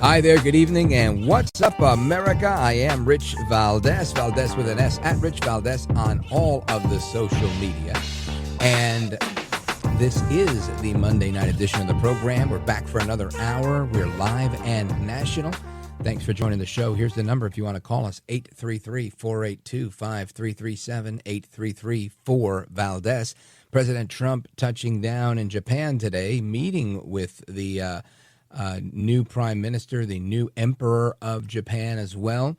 Hi there, good evening, and what's up, America? I am Rich Valdés, Valdés with an S, at Rich Valdés on all of the social media. And this is the Monday night edition of the program. We're back for another hour. We're live and national. Thanks for joining the show. Here's the number if you want to call us, 833-482-5337, 833-4-VALDES. President Trump touching down in Japan today, meeting with the new prime minister, the new emperor of Japan as well.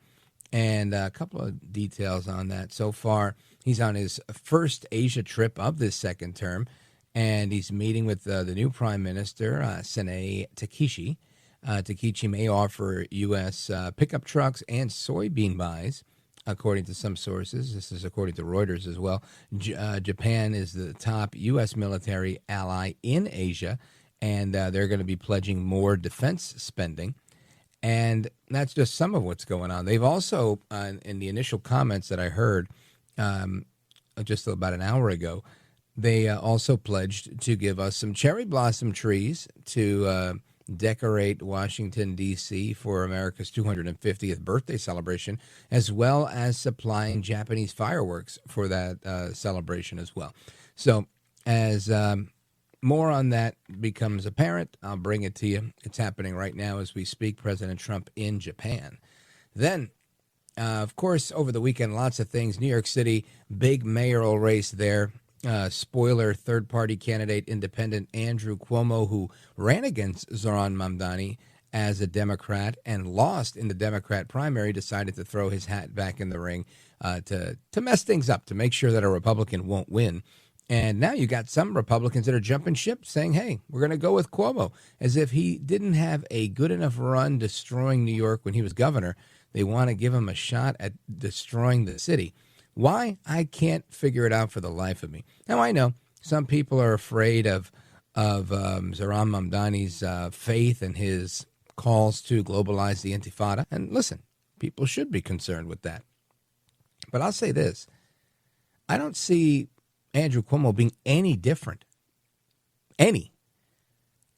And a couple of details on that. So far, he's on his first Asia trip of this second term, and he's meeting with the new prime minister, Sanae Takeshi. Takeshi may offer U.S. pickup trucks and soybean buys, according to some sources. This is according to Reuters as well. Japan is the top U.S. military ally in Asia, and they're going to be pledging more defense spending. And that's just some of what's going on. They've also, in the initial comments that I heard just about an hour ago, they also pledged to give us some cherry blossom trees to decorate Washington, D.C. for America's 250th birthday celebration, as well as supplying Japanese fireworks for that celebration as well. So as more on that becomes apparent, I'll bring it to you. It's happening right now as we speak, President Trump in Japan. Then, of course, over the weekend, lots of things. New York City, big mayoral race there. Spoiler, third-party candidate, independent Andrew Cuomo, who ran against Zohran Mamdani as a Democrat and lost in the Democrat primary, decided to throw his hat back in the ring to mess things up, to make sure that a Republican won't win. And now you got some Republicans that are jumping ship saying, hey, we're going to go with Cuomo, as if he didn't have a good enough run destroying New York when he was governor. They want to give him a shot at destroying the city. Why? I can't figure it out for the life of me. Now, I know some people are afraid of Zohran Mamdani's faith and his calls to globalize the Intifada. And listen, people should be concerned with that. But I'll say this. I don't see Andrew Cuomo being any different. Any.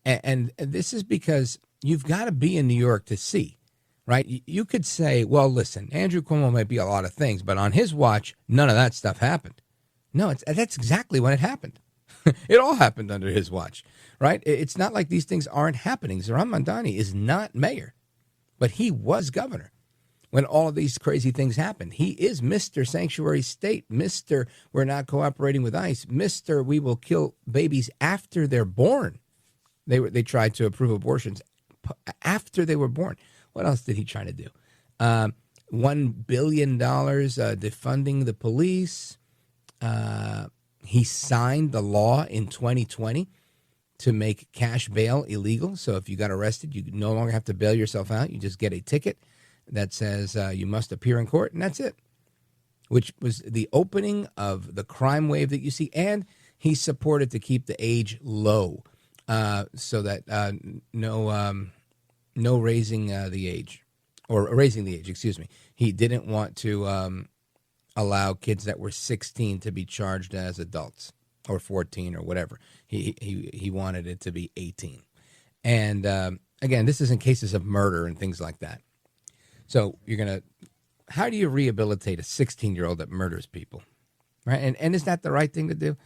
And this is because you've got to be in New York to see, right? You could say, well, listen, Andrew Cuomo might be a lot of things, but on his watch, none of that stuff happened. No, that's exactly when it happened. It all happened under his watch, right? It's not like these things aren't happening. Zohran Mamdani is not mayor, but he was governor when all of these crazy things happened. He is Mr. Sanctuary State, Mr. We're not cooperating with ICE, Mr. We will kill babies after they're born. They tried to approve abortions after they were born. What else did he try to do? $1 billion defunding the police. He signed the law in 2020 to make cash bail illegal. So if you got arrested, you no longer have to bail yourself out. You just get a ticket that says you must appear in court, and that's it, which was the opening of the crime wave that you see. And he supported to keep the age low so that no raising the age, or raising the age, excuse me. He didn't want to allow kids that were 16 to be charged as adults, or 14 or whatever. He wanted it to be 18. And again, this is in cases of murder and things like that. So how do you rehabilitate a 16-year-old that murders people, right? And is that the right thing to do?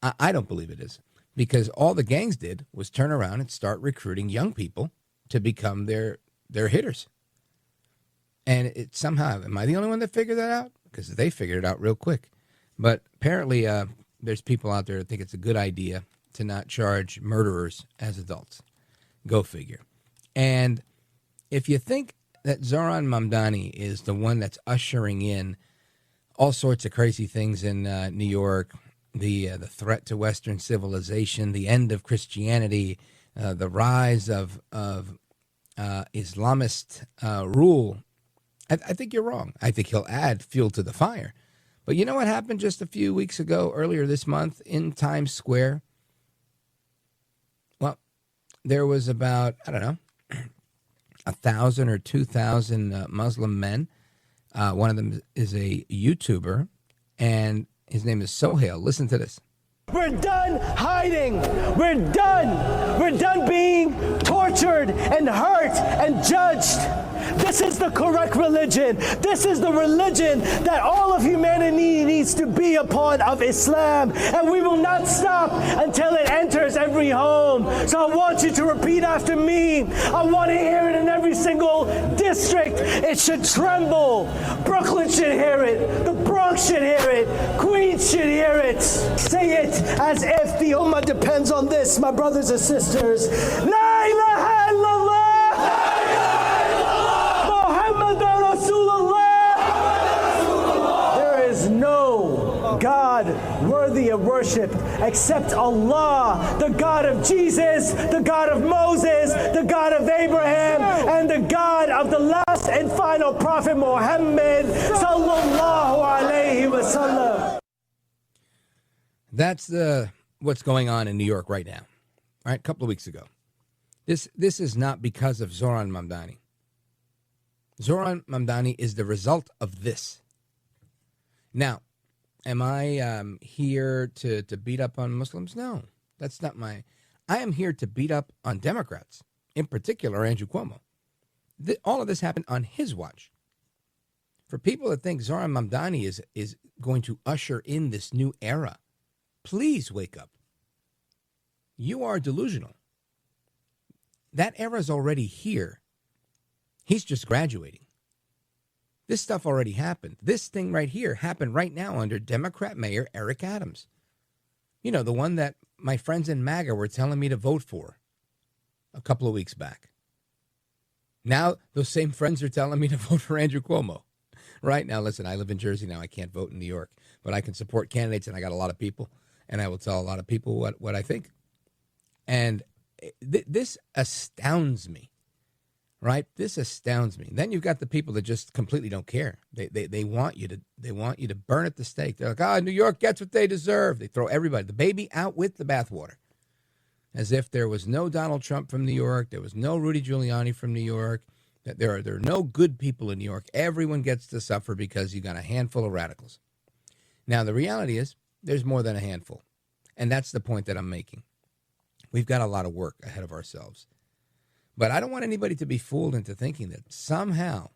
I don't believe it is, because all the gangs did was turn around and start recruiting young people to become their hitters. And it somehow, am I the only one that figured that out? Because they figured it out real quick. But apparently there's people out there that think it's a good idea to not charge murderers as adults. Go figure. And if you think that Zohran Mamdani is the one that's ushering in all sorts of crazy things in New York. The threat to Western civilization, the end of Christianity, the rise of Islamist rule. I think you're wrong. I think he'll add fuel to the fire. But you know what happened just a few weeks ago, earlier this month, in Times Square? Well, there was about, 1,000 or 2,000 Muslim men. One of them is a YouTuber, and his name is Sohail. Listen to this. We're done hiding. We're done. We're done being tortured and hurt and judged. This is the correct religion. This is the religion that all of humanity needs to be upon, of Islam. And we will not stop until it enters every home. So I want you to repeat after me. I want to hear it in every single district. It should tremble. Brooklyn should hear it. The Bronx should hear it. Queens should hear it. Say it as if the Ummah depends on this, my brothers and sisters. La ilaha illallah. God worthy of worship except Allah, the God of Jesus, the God of Moses, the God of Abraham, and the God of the last and final prophet Muhammad sallallahu alayhi wa sallam. That's what's going on in New York right now. All right, a couple of weeks ago. This is not because of Zoran Mamdani. Zoran Mamdani is the result of this. Now, am I here to beat up on Muslims? No, that's not my... I am here to beat up on Democrats, in particular Andrew Cuomo. All of this happened on his watch. For people that think Zoran Mamdani is going to usher in this new era, please wake up. You are delusional. That era is already here. He's just graduating. This stuff already happened. This thing right here happened right now under Democrat Mayor Eric Adams. You know, the one that my friends in MAGA were telling me to vote for a couple of weeks back. Now, those same friends are telling me to vote for Andrew Cuomo. Right now, listen, I live in Jersey now. I can't vote in New York. But I can support candidates, and I got a lot of people. And I will tell a lot of people what I think. And this astounds me. Right? This astounds me. Then you've got the people that just completely don't care. They want you to burn at the stake. They're like, New York gets what they deserve. They throw everybody, the baby out with the bathwater. As if there was no Donald Trump from New York, there was no Rudy Giuliani from New York, that there are no good people in New York. Everyone gets to suffer because you got a handful of radicals. Now, the reality is there's more than a handful. And that's the point that I'm making. We've got a lot of work ahead of ourselves. But I don't want anybody to be fooled into thinking that somehow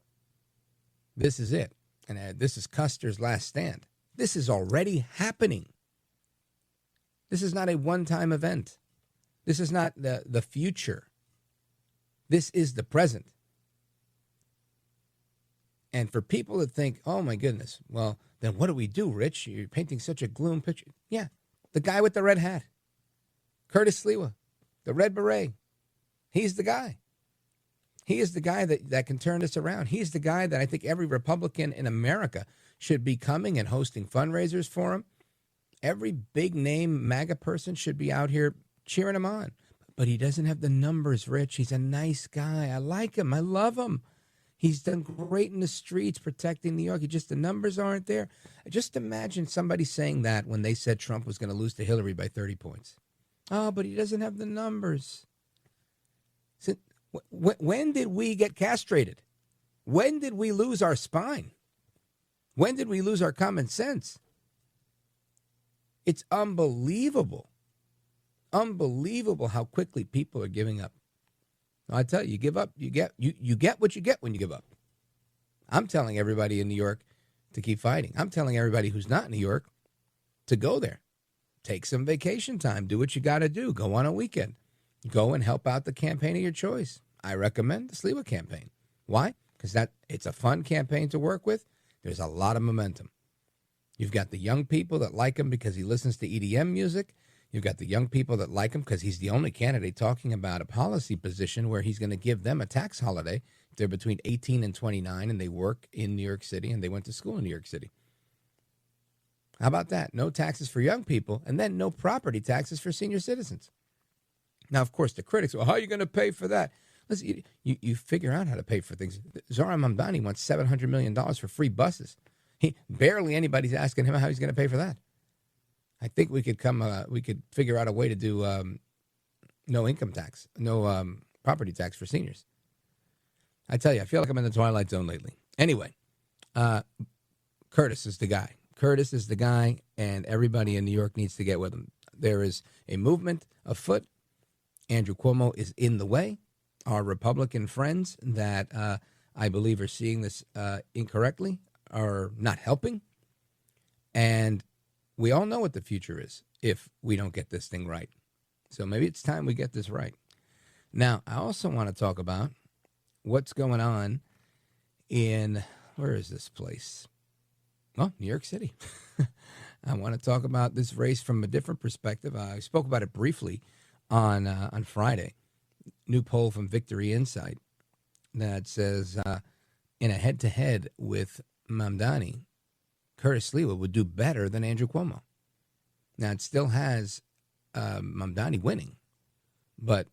this is it. And this is Custer's last stand. This is already happening. This is not a one-time event. This is not the future. This is the present. And for people that think, oh my goodness, well, then what do we do, Rich? You're painting such a gloom picture. Yeah, the guy with the red hat. Curtis Sliwa, the red beret. He's the guy. He is the guy that can turn this around. He's the guy that I think every Republican in America should be coming and hosting fundraisers for him. Every big name MAGA person should be out here cheering him on. But he doesn't have the numbers, Rich. He's a nice guy. I like him. I love him. He's done great in the streets protecting New York. The numbers aren't there. Just imagine somebody saying that when they said Trump was going to lose to Hillary by 30 points. Oh, but he doesn't have the numbers. So, when did we get castrated? When did we lose our spine? When did we lose our common sense? It's unbelievable. Unbelievable how quickly people are giving up. I tell you, you give up, you get what you get when you give up. I'm telling everybody in New York to keep fighting. I'm telling everybody who's not in New York to go there. Take some vacation time. Do what you got to do. Go on a weekend. Go and help out the campaign of your choice. I recommend the Sliwa campaign. Why? Because it's a fun campaign to work with. There's a lot of momentum. You've got the young people that like him because he listens to EDM music. You've got the young people that like him because he's the only candidate talking about a policy position where he's going to give them a tax holiday. They're between 18 and 29 and they work in New York City and they went to school in New York City. How about that? No taxes for young people, and then no property taxes for senior citizens. Now, of course, the critics, well, how are you going to pay for that? Listen, you figure out how to pay for things. Zohran Mamdani wants $700 million for free buses. Barely anybody's asking him how he's going to pay for that. I think we could figure out a way to do no income tax, no property tax for seniors. I tell you, I feel like I'm in the Twilight Zone lately. Anyway, Curtis is the guy. Curtis is the guy, and everybody in New York needs to get with him. There is a movement afoot. Andrew Cuomo is in the way. Our Republican friends that I believe are seeing this incorrectly are not helping. And we all know what the future is if we don't get this thing right. So maybe it's time we get this right. Now, I also want to talk about what's going on in, where is this place? Well, New York City. I want to talk about this race from a different perspective. I spoke about it briefly on Friday. New poll from Victory Insight that says in a head-to-head with Mamdani, Curtis Sliwa would do better than Andrew Cuomo. Now, it still has Mamdani winning, but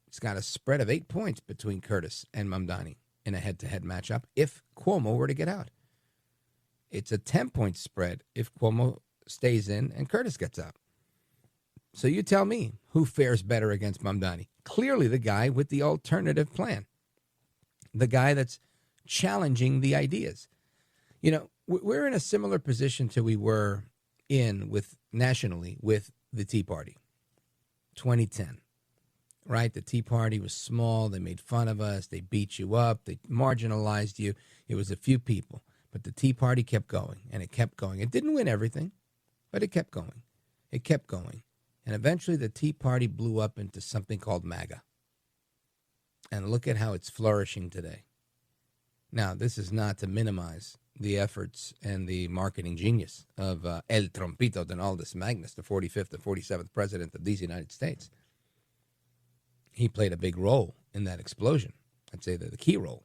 it's got a spread of 8 points between Curtis and Mamdani in a head-to-head matchup if Cuomo were to get out. It's a 10-point spread if Cuomo stays in and Curtis gets out. So you tell me who fares better against Mamdani. Clearly the guy with the alternative plan, the guy that's challenging the ideas. You know, we're in a similar position to we were in with nationally with the Tea Party, 2010, right? The Tea Party was small. They made fun of us. They beat you up. They marginalized you. It was a few people, but the Tea Party kept going and it kept going. It didn't win everything, but it kept going. It kept going. And eventually the Tea Party blew up into something called MAGA. And look at how it's flourishing today. Now, this is not to minimize the efforts and the marketing genius of El Trompito Donaldus Magnus, the 45th and 47th president of these United States. He played a big role in that explosion. I'd say the key role.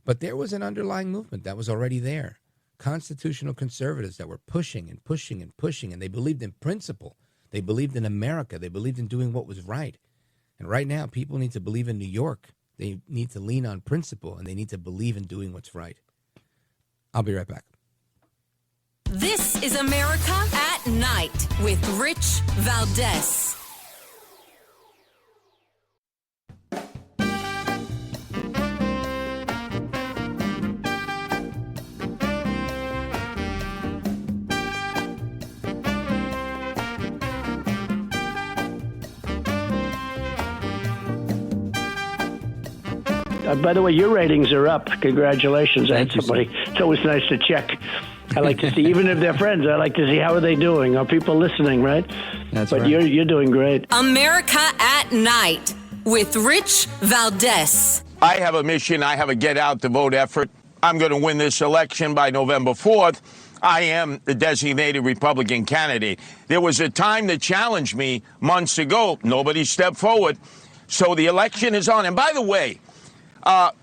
But there was an underlying movement that was already there. Constitutional conservatives that were pushing and pushing and pushing, and they believed in principle. They believed in America. They believed in doing what was right. And right now, people need to believe in New York. They need to lean on principle, and they need to believe in doing what's right. I'll be right back. This is America at Night with Rich Valdés. By the way, your ratings are up. Congratulations. I had Thank you, somebody. It's always nice to check. I like to see, even if they're friends, I like to see how are they doing. Are people listening, right? That's but right. You're doing great. America at Night with Rich Valdés. I have a mission. I have a get out the vote effort. I'm going to win this election by November 4th. I am the designated Republican candidate. There was a time that challenged me months ago. Nobody stepped forward. So the election is on. And by the way,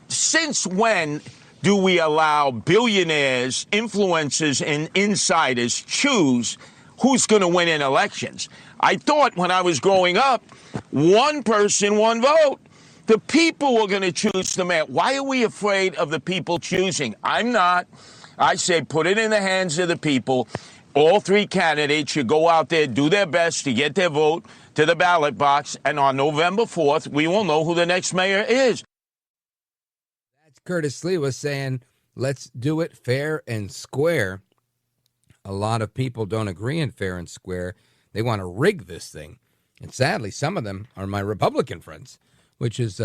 since when do we allow billionaires, influencers, and insiders choose who's going to win in elections? I thought when I was growing up, one person, one vote. The people were going to choose the mayor. Why are we afraid of the people choosing? I'm not. I say put it in the hands of the people. All three candidates should go out there, do their best to get their vote to the ballot box, and on November 4th, we will know who the next mayor is. Curtis Sliwa saying, let's do it fair and square. A lot of people don't agree in fair and square. They want to rig this thing. And sadly, some of them are my Republican friends, which is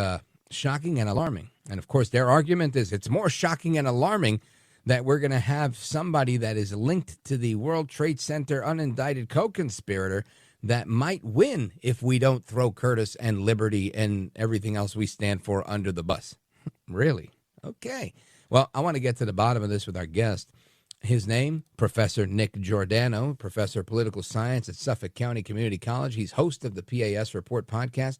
shocking and alarming. And, of course, their argument is it's more shocking and alarming that we're going to have somebody that is linked to the World Trade Center unindicted co-conspirator that might win if we don't throw Curtis and liberty and everything else we stand for under the bus. Really? Okay. Well, I want to get to the bottom of this with our guest. His name, Professor Nick Giordano, Professor of Political Science at Suffolk County Community College. He's host of the P.A.S. Report podcast,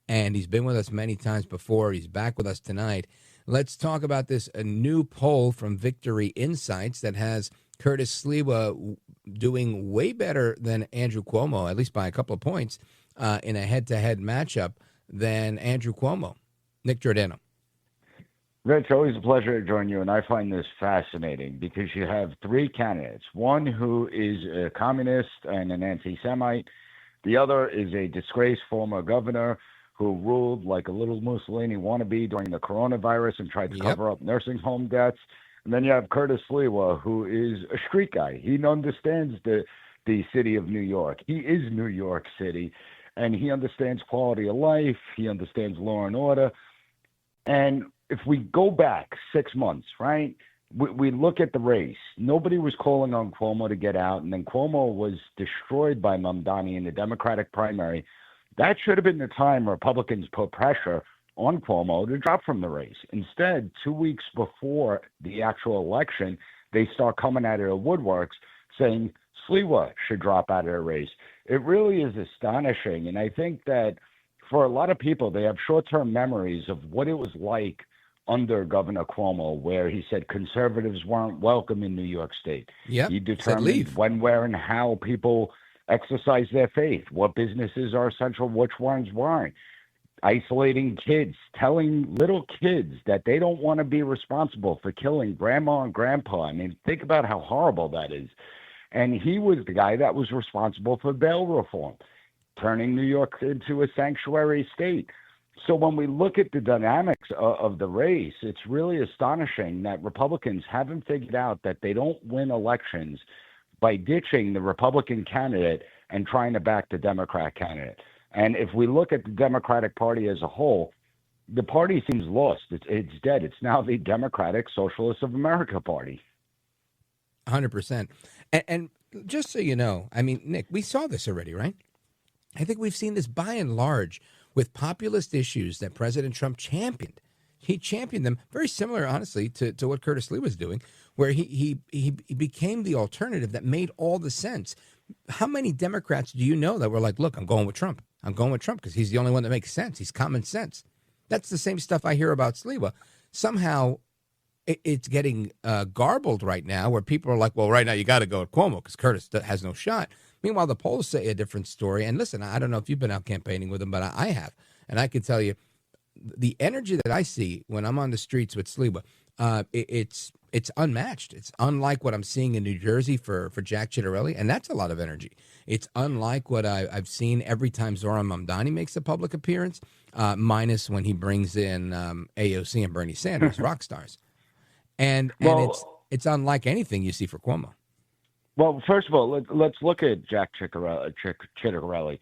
and he's been with us many times before. He's back with us tonight. Let's talk about this, a new poll from Victory Insights that has Curtis Sliwa doing way better than Andrew Cuomo, at least by a couple of points, in a head-to-head matchup than Andrew Cuomo. Nick Giordano. Rich, always a pleasure to join you, and I find this fascinating because you have three candidates. One who is a communist and an anti-Semite. The other is a disgraced former governor who ruled like a little Mussolini wannabe during the coronavirus and tried to cover up nursing home deaths. And then you have Curtis Sliwa, who is a street guy. He understands the city of New York. He is New York City, and he understands quality of life. He understands law and order. And if we go back 6 months, right, we look at the race. Nobody was calling on Cuomo to get out, and then Cuomo was destroyed by Mamdani in the Democratic primary. That should have been the time Republicans put pressure on Cuomo to drop from the race. Instead, 2 weeks before the actual election, they start coming out of the woodworks saying Sliwa should drop out of the race. It really is astonishing, and I think that for a lot of people, they have short-term memories of what it was like under Governor Cuomo, where he said conservatives weren't welcome in New York State. Yep, he determined when, where, and how people exercise their faith, what businesses are essential, which ones weren't. Isolating kids, telling little kids that they don't want to be responsible for killing grandma and grandpa. I mean, think about how horrible that is. And he was the guy that was responsible for bail reform, turning New York into a sanctuary state. So when we look at the dynamics of the race, it's really astonishing that Republicans haven't figured out that they don't win elections by ditching the Republican candidate and trying to back the Democrat candidate. And if we look at the Democratic Party as a whole, the party seems lost. It's dead. It's now the Democratic Socialists of America Party. 100%. And just so you know, I mean, Nick, we saw this already, right? I think we've seen this by and large with populist issues that President Trump championed. He championed them, very similar, honestly, to what Curtis Sliwa was doing, where he became the alternative that made all the sense. How many Democrats do you know that were like, look, I'm going with Trump. I'm going with Trump because he's the only one that makes sense. He's common sense. That's the same stuff I hear about Sliwa. Somehow it's getting garbled right now where people are like, well, right now you got to go with Cuomo because Curtis has no shot. Meanwhile, the polls say a different story. And listen, I don't know if you've been out campaigning with him, but I have. And I can tell you the energy that I see when I'm on the streets with Sliwa, it's unmatched. It's unlike what I'm seeing in New Jersey for Jack Ciattarelli, and that's a lot of energy. It's unlike what I've seen every time Zoran Mamdani makes a public appearance, minus when he brings in AOC and Bernie Sanders, rock stars. And it's unlike anything you see for Cuomo. Well, first of all, let's look at Jack Ciattarelli.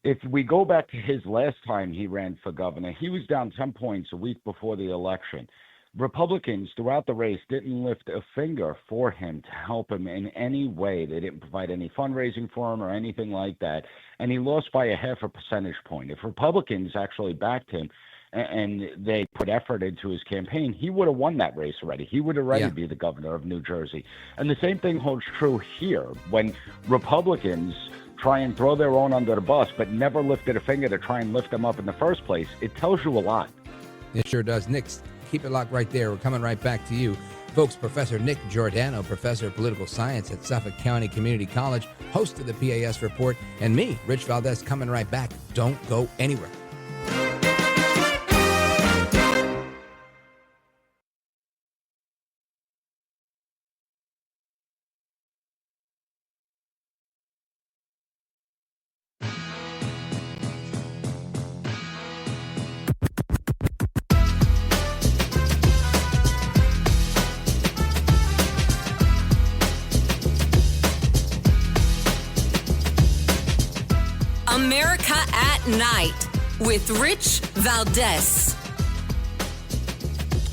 If we go back to his last time he ran for governor, he was down 10 points a week before the election. Republicans throughout the race didn't lift a finger for him to help him in any way. They didn't provide any fundraising for him or anything like that. And he lost by a 0.5 percentage point. If Republicans actually backed him and they put effort into his campaign, he would have won that race already. He would already be the governor of New Jersey. And the same thing holds true here. When Republicans try and throw their own under the bus, but never lifted a finger to try and lift them up in the first place, it tells you a lot. It sure does. Nick, keep it locked right there. We're coming right back to you. Folks, Professor Nick Giordano, Professor of Political Science at Suffolk County Community College, host of the P.A.S. Report, and me, Rich Valdés, coming right back. Don't go anywhere. America at Night with Rich Valdés.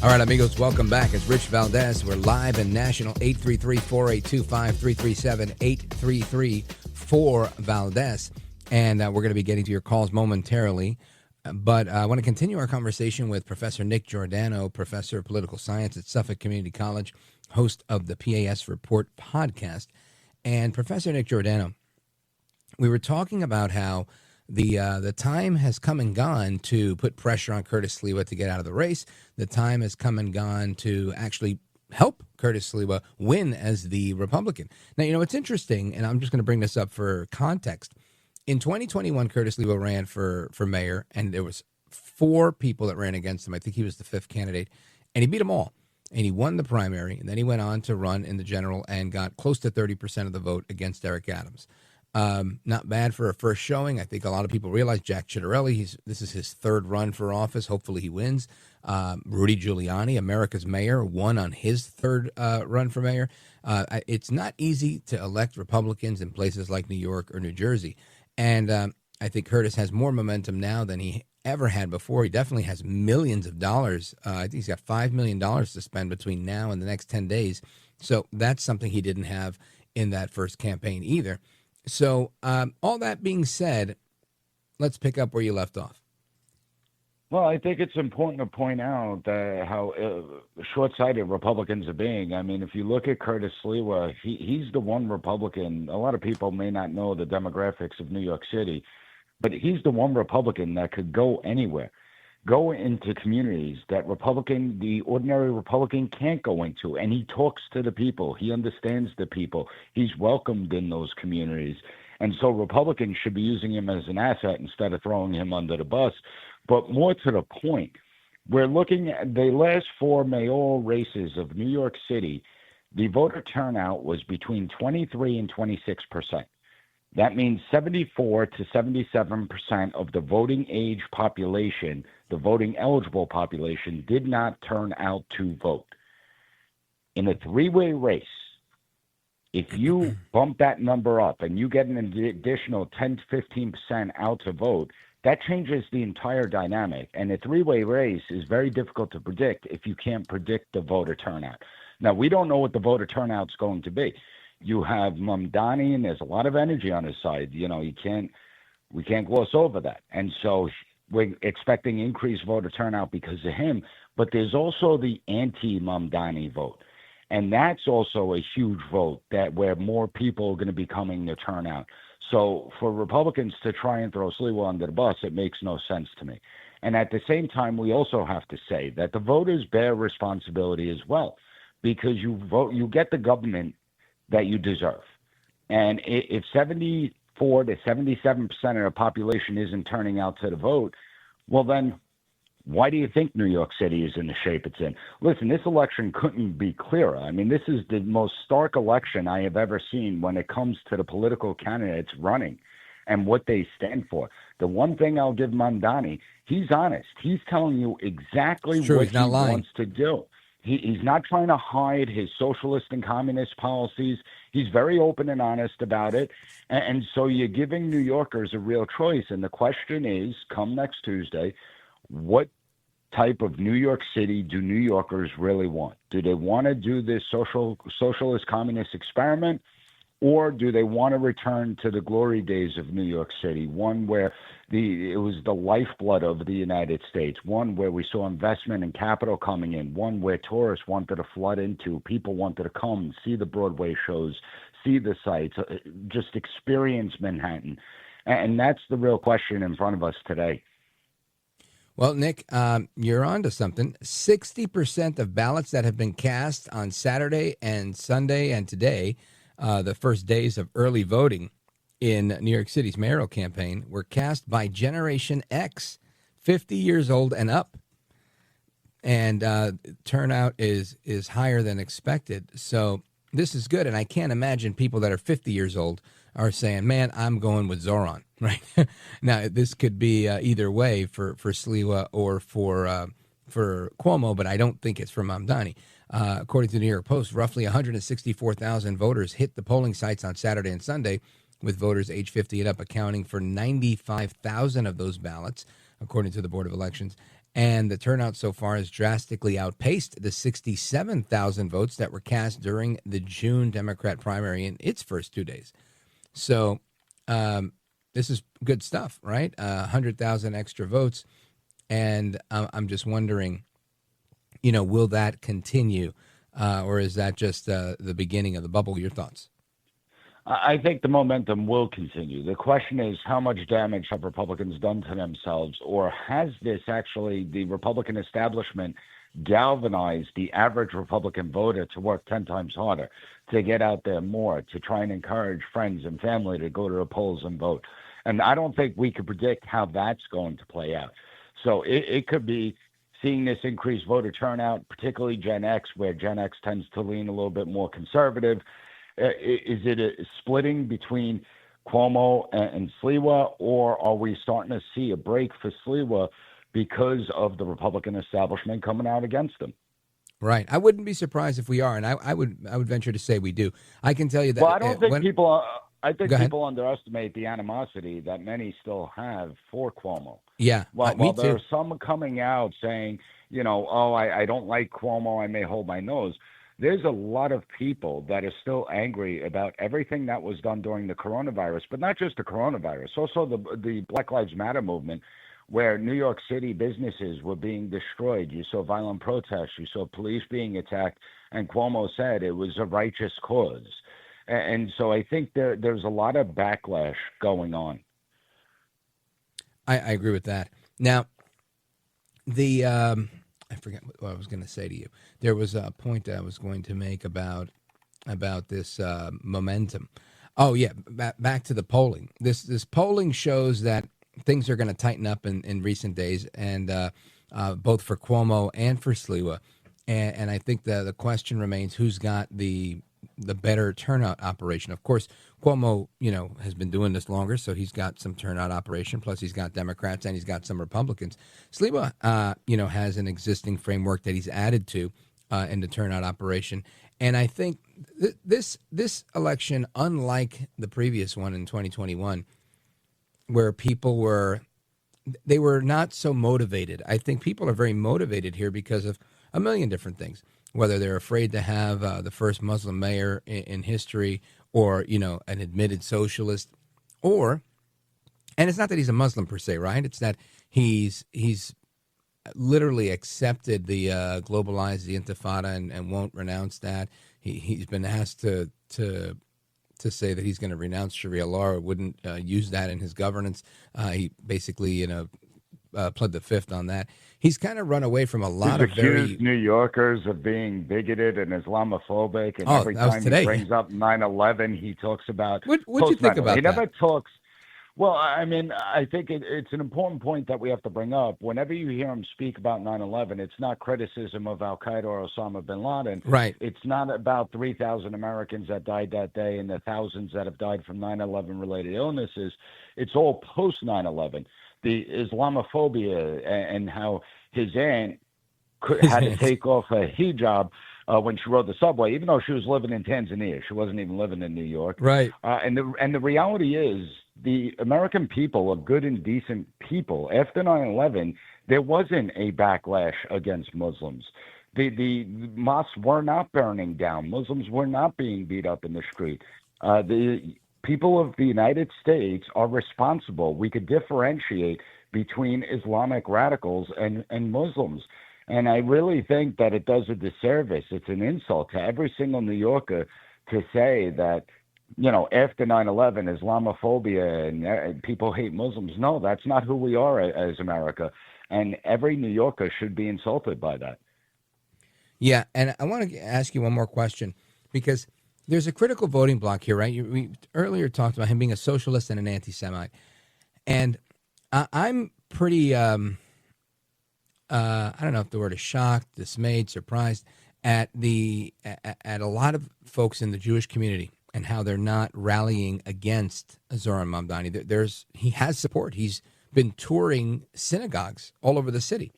All right, amigos, welcome back. It's Rich Valdés. We're live and national, 833-482-5337, 833-4Valdés. And we're going to be getting to your calls momentarily. But I want to continue our conversation with Professor Nick Giordano, Professor of Political Science at Suffolk Community College, host of the P.A.S. Report podcast. And Professor Nick Giordano, we were talking about how the time has come and gone to put pressure on Curtis Sliwa to get out of the race. The time has come and gone to actually help Curtis Sliwa win as the Republican. Now, it's interesting, and I'm just going to bring this up for context. In 2021, Curtis Sliwa ran for mayor, and there was 4 people that ran against him. I think he was the 5th candidate, and he beat them all. And he won the primary, and then he went on to run in the general and got close to 30% of the vote against Eric Adams. Not bad for a first showing. I think a lot of people realize Jack Ciattarelli, this is his 3rd run for office. Hopefully he wins. Rudy Giuliani, America's mayor, won on his 3rd run for mayor. It's not easy to elect Republicans in places like New York or New Jersey. And I think Curtis has more momentum now than he ever had before. He definitely has millions of dollars. I think he's got $5 million to spend between now and the next 10 days. So that's something he didn't have in that first campaign either. So all that being said, let's pick up where you left off. Well, I think it's important to point out how short-sighted Republicans are being. I mean, if you look at Curtis Sliwa, he's the one Republican. A lot of people may not know the demographics of New York City, but he's the one Republican that could go anywhere, go into communities that the ordinary Republican can't go into. And he talks to the people. He understands the people. He's welcomed in those communities. And so Republicans should be using him as an asset instead of throwing him under the bus. But more to the point, we're looking at the last 4 mayoral races of New York City. The voter turnout was between 23 and 26%. That means 74 to 77% of the voting age population, the voting eligible population, did not turn out to vote. In a 3-way race, if you bump that number up and you get an additional 10 to 15% out to vote, that changes the entire dynamic. And a 3-way race is very difficult to predict if you can't predict the voter turnout. Now, we don't know what the voter turnout's going to be. You have Mamdani, and there's a lot of energy on his side. We can't gloss over that. And so we're expecting increased voter turnout because of him. But there's also the anti-Mamdani vote. And that's also a huge vote where more people are going to be coming to turn out. So for Republicans to try and throw Sliwa under the bus, it makes no sense to me. And at the same time, we also have to say that the voters bear responsibility as well, because you get the government that you deserve. And if 74 to 77% of the population isn't turning out to the vote, well then, why do you think New York City is in the shape it's in? Listen, this election couldn't be clearer. I mean, this is the most stark election I have ever seen when it comes to the political candidates running and what they stand for. The one thing I'll give Mamdani, he's honest. He's telling you exactly what he wants to do. He's not trying to hide his socialist and communist policies. He's very open and honest about it. And so you're giving New Yorkers a real choice. And the question is, come next Tuesday, what type of New York City do New Yorkers really want? Do they want to do this socialist communist experiment, or do they want to return to the glory days of New York City, one where it was the lifeblood of the United States, one where we saw investment and capital coming in, one where tourists wanted to flood into, people wanted to come, see the Broadway shows, see the sights, just experience Manhattan. And that's the real question in front of us today. Well, Nick, you're on to something. 60% of ballots that have been cast on Saturday and Sunday and today, the first days of early voting in New York City's mayoral campaign, were cast by Generation X, 50 years old and up. And turnout is higher than expected. So this is good. And I can't imagine people that are 50 years old are saying, man, I'm going with Zoran, right? Now, this could be either way for Sliwa or for Cuomo, but I don't think it's for Mamdani. According to the New York Post, roughly 164,000 voters hit the polling sites on Saturday and Sunday, with voters age 50 and up accounting for 95,000 of those ballots, according to the Board of Elections. And the turnout so far has drastically outpaced the 67,000 votes that were cast during the June Democrat primary in its first 2 days. So this is good stuff, right? 100,000 extra votes. And I'm just wondering, will that continue? Or is that just the beginning of the bubble? Your thoughts? I think the momentum will continue. The question is, how much damage have Republicans done to themselves, or has this actually, the Republican establishment, galvanized the average Republican voter to work 10 times harder, to get out there more, to try and encourage friends and family to go to the polls and vote. And I don't think we could predict how that's going to play out. So it could be seeing this increased voter turnout, particularly Gen X, where Gen X tends to lean a little bit more conservative. Is it a splitting between Cuomo and Sliwa, or are we starting to see a break for Sliwa because of the Republican establishment coming out against him? Right. I wouldn't be surprised if we are, and I would venture to say we do. I can tell you that. Well, I don't think people. I think Go ahead. people underestimate the animosity that many still have for Cuomo. Yeah, Well, me there too. are some coming out saying, I don't like Cuomo, I may hold my nose. There's a lot of people that are still angry about everything that was done during the coronavirus, but not just the coronavirus, also the Black Lives Matter movement, where New York City businesses were being destroyed. You saw violent protests, you saw police being attacked, and Cuomo said it was a righteous cause. And so I think there's a lot of backlash going on. I agree with that. Now, I forget what I was going to say to you. There was a point I was going to make about this momentum. Oh yeah, back to the polling. This polling shows that things are going to tighten up in recent days, and both for Cuomo and for Sliwa. And I think the question remains: who's got the better turnout operation? Of course, Cuomo, has been doing this longer, so he's got some turnout operation. Plus, he's got Democrats and he's got some Republicans. Sliwa, has an existing framework that he's added to in the turnout operation. And I think this election, unlike the previous one in 2021, where people were not so motivated. I think people are very motivated here because of a million different things. Whether they're afraid to have the first Muslim mayor in history, or an admitted socialist, and it's not that he's a Muslim per se, right? It's that he's literally accepted the globalized, the Intifada, and won't renounce that. He's been asked to say that he's going to renounce Sharia law or wouldn't use that in his governance. He basically pled the fifth on that. He's kind of run away from a lot of accused New Yorkers of being bigoted and Islamophobic, and every time he brings up 9/11, he talks about. What do you think about that? He never talks. Well, I mean, I think it's an important point that we have to bring up. Whenever you hear him speak about 9/11, it's not criticism of Al Qaeda or Osama bin Laden. Right. It's not about 3,000 Americans that died that day and the thousands that have died from 9/11 related illnesses. It's all post 9/11. The Islamophobia and how his aunt had to take off a hijab when she rode the subway, even though she was living in Tanzania. She wasn't even living in New York. Right. And the reality is the American people are good and decent people. After 9/11, there wasn't a backlash against Muslims. The mosques were not burning down. Muslims were not being beat up in the street. The people of the United States are responsible. We could differentiate between Islamic radicals and Muslims. And I really think that it does a disservice. It's an insult to every single New Yorker to say that, after 9/11, Islamophobia and people hate Muslims. No, that's not who we are as America. And every New Yorker should be insulted by that. Yeah, and I want to ask you one more question, because there's a critical voting block here, right? We earlier talked about him being a socialist and an anti-Semite. And I'm pretty, I don't know if the word is shocked, dismayed, surprised at a lot of folks in the Jewish community and how they're not rallying against Zoran Mamdani. He has support. He's been touring synagogues all over the city.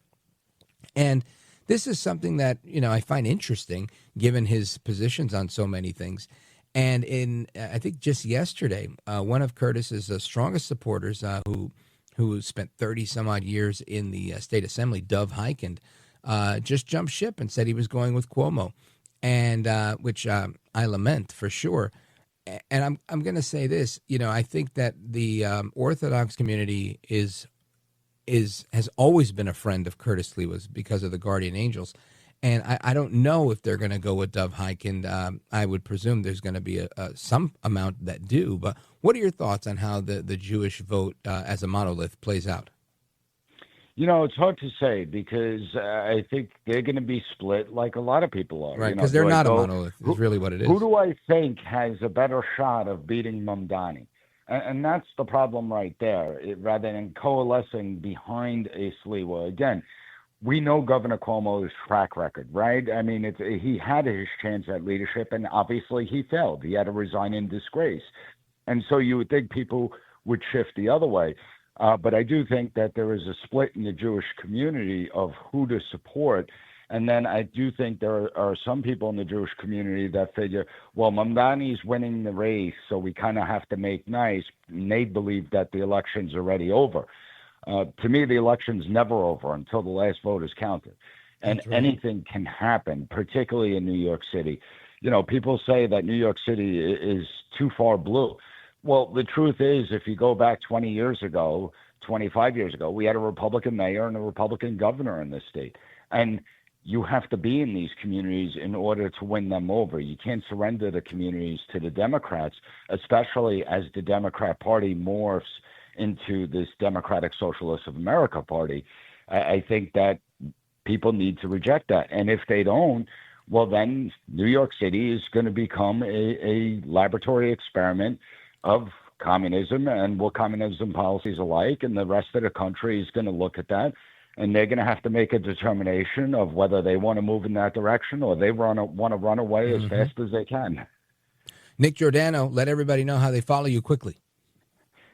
And this is something that, I find interesting given his positions on so many things. And I think just yesterday, one of Curtis's strongest supporters, who spent 30 some odd years in the state assembly, Dov Hikind, just jumped ship and said he was going with Cuomo, and which I lament for sure. And I'm going to say this, I think that the Orthodox community has always been a friend of Curtis Sliwa's because of the Guardian Angels. And I don't know if they're going to go with Dov Hikind. I would presume there's going to be some amount that do. But what are your thoughts on how the Jewish vote as a monolith plays out? It's hard to say because I think they're going to be split like a lot of people are. Right, because they're not a monolith, is really what it is. Who do I think has a better shot of beating Mamdani? And that's the problem right there. Rather than coalescing behind a Sliwa, again, we know Governor Cuomo's track record, right? I mean, he had his chance at leadership, and obviously he failed. He had to resign in disgrace. And so you would think people would shift the other way. But I do think that there is a split in the Jewish community of who to support. And then I do think there are some people in the Jewish community that figure, well, Mamdani's winning the race, so we kind of have to make nice. And they believe that the election's already over. To me, the election's never over until the last vote is counted. And anything can happen, particularly in New York City. People say that New York City is too far blue. Well, the truth is, if you go back 20 years ago, 25 years ago, we had a Republican mayor and a Republican governor in this state. And you have to be in these communities in order to win them over. You can't surrender the communities to the Democrats, especially as the Democrat Party morphs into this Democratic Socialist of America party. I think that people need to reject that. And if they don't, well, then New York City is going to become a laboratory experiment of communism and what communism policies are like, and the rest of the country is going to look at that, and they're going to have to make a determination of whether they want to move in that direction or they want to run away as fast as they can. Nick Giordano, let everybody know how they follow you quickly.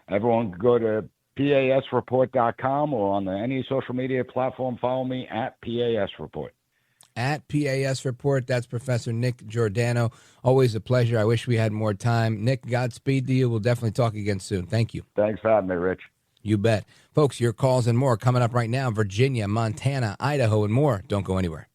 Everyone go to PASreport.com or on any social media platform, follow me at PAS Report. At PAS Report. That's Professor Nick Giordano. Always a pleasure. I wish we had more time. Nick, Godspeed to you. We'll definitely talk again soon. Thank you. Thanks for having me, Rich. You bet. Folks, your calls and more coming up right now. Virginia, Montana, Idaho, and more. Don't go anywhere.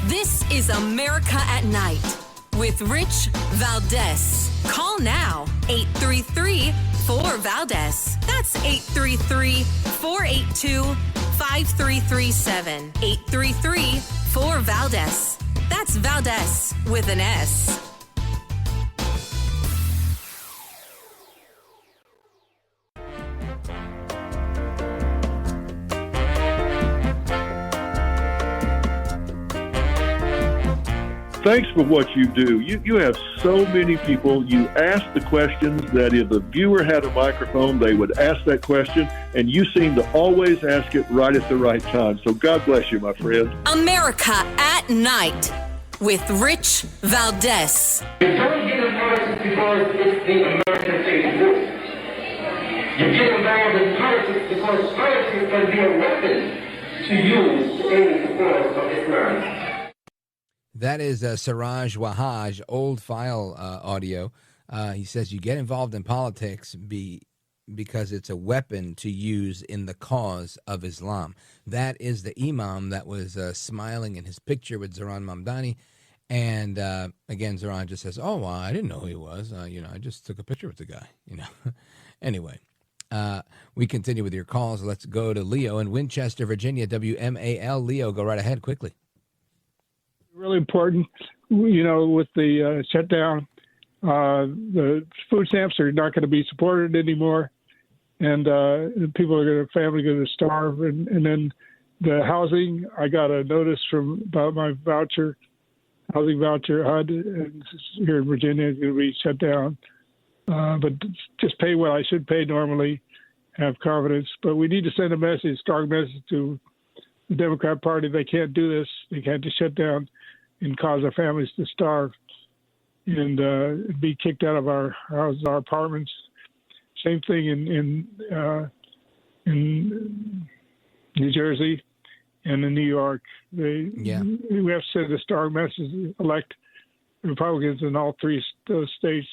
This is America at Night with Rich Valdés. Call now, 833-4-VALDEZ. That's 833-482-5337. 833-4-VALDEZ. That's Valdez with an S. Thanks for what you do. You have so many people. You ask the questions that if the viewer had a microphone, they would ask that question, and you seem to always ask it right at the right time. So God bless you, my friend. America at Night with Rich Valdés. You don't get involved because it's the American Facebook. You get involved in politics because politics can be a weapon to use in the cause of Islam. That is Siraj Wahhaj, old file audio. He says you get involved in politics because it's a weapon to use in the cause of Islam. That is the imam that was smiling in his picture with Zoran Mamdani. And again, Zoran just says, oh, well, I didn't know who he was. I just took a picture with the guy. Anyway, we continue with your calls. Let's go to Leo in Winchester, Virginia, WMAL. Leo, go right ahead quickly. Really important, with the shutdown, the food stamps are not going to be supported anymore, and family going to starve, and then the housing. I got a notice about my housing voucher HUD, and here in Virginia is going to be shut down. But just pay what I should pay normally, have confidence. But we need to send a strong message to the Democrat Party. They can't do this. They can't just shut down and cause our families to starve and be kicked out of our houses, our apartments. Same thing in New Jersey and in New York. We have to send a strong message, elect Republicans in all three those states.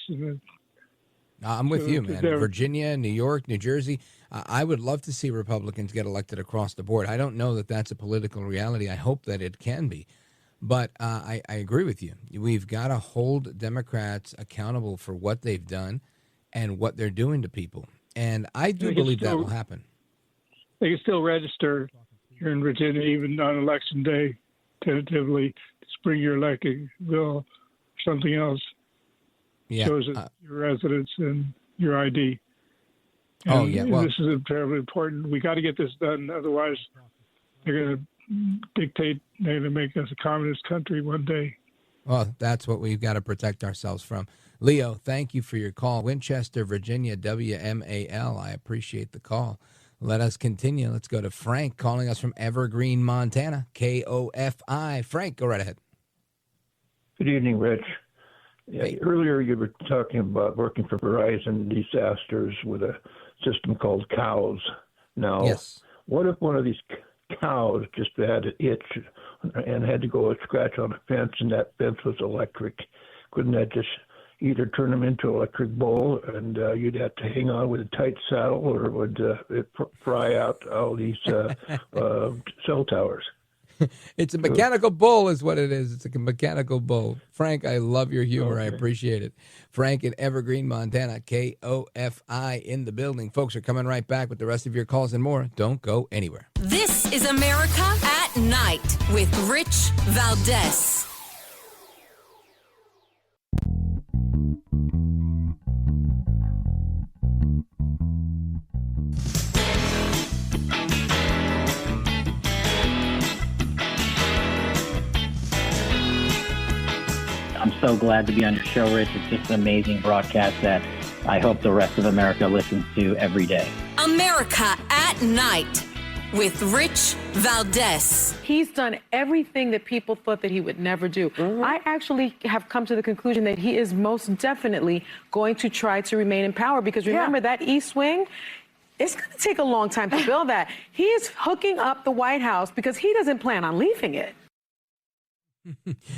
I'm with you, man. Virginia, New York, New Jersey. I would love to see Republicans get elected across the board. I don't know that that's a political reality. I hope that it can be. But I agree with you. We've got to hold Democrats accountable for what they've done and what they're doing to people. And I do believe that will happen. They can still register here in Virginia, even on Election Day, tentatively, to bring your elected bill or something else. Yeah. Shows your residence and your ID. And this is terribly important. We got to get this done. Otherwise, they're going to dictate, they're going to make us a communist country one day. Well, that's what we've got to protect ourselves from. Leo, thank you for your call. Winchester, Virginia, WMAL. I appreciate the call. Let us continue. Let's go to Frank calling us from Evergreen, Montana, KOFI. Frank, go right ahead. Good evening, Rich. Yeah, earlier you were talking about working for Verizon disasters with a system called cows. Now, what if one of these cows just had an itch and had to go scratch on a fence, and that fence was electric? Couldn't that just either turn them into an electric bull, and you'd have to hang on with a tight saddle, or would it fry out all these cell towers? It's a mechanical bull is what it is. It's a mechanical bull. Frank, I love your humor. Okay. I appreciate it. Frank in Evergreen, Montana, KOFI in the building. Folks are coming right back with the rest of your calls and more. Don't go anywhere. This is America at Night with Rich Valdés. I'm so glad to be on your show, Rich. It's just an amazing broadcast that I hope the rest of America listens to every day. America at Night with Rich Valdés. He's done everything that people thought that he would never do. I actually have come to the conclusion that he is most definitely going to try to remain in power, because remember that East Wing, it's going to take a long time to build that. He is hooking up the White House because he doesn't plan on leaving it.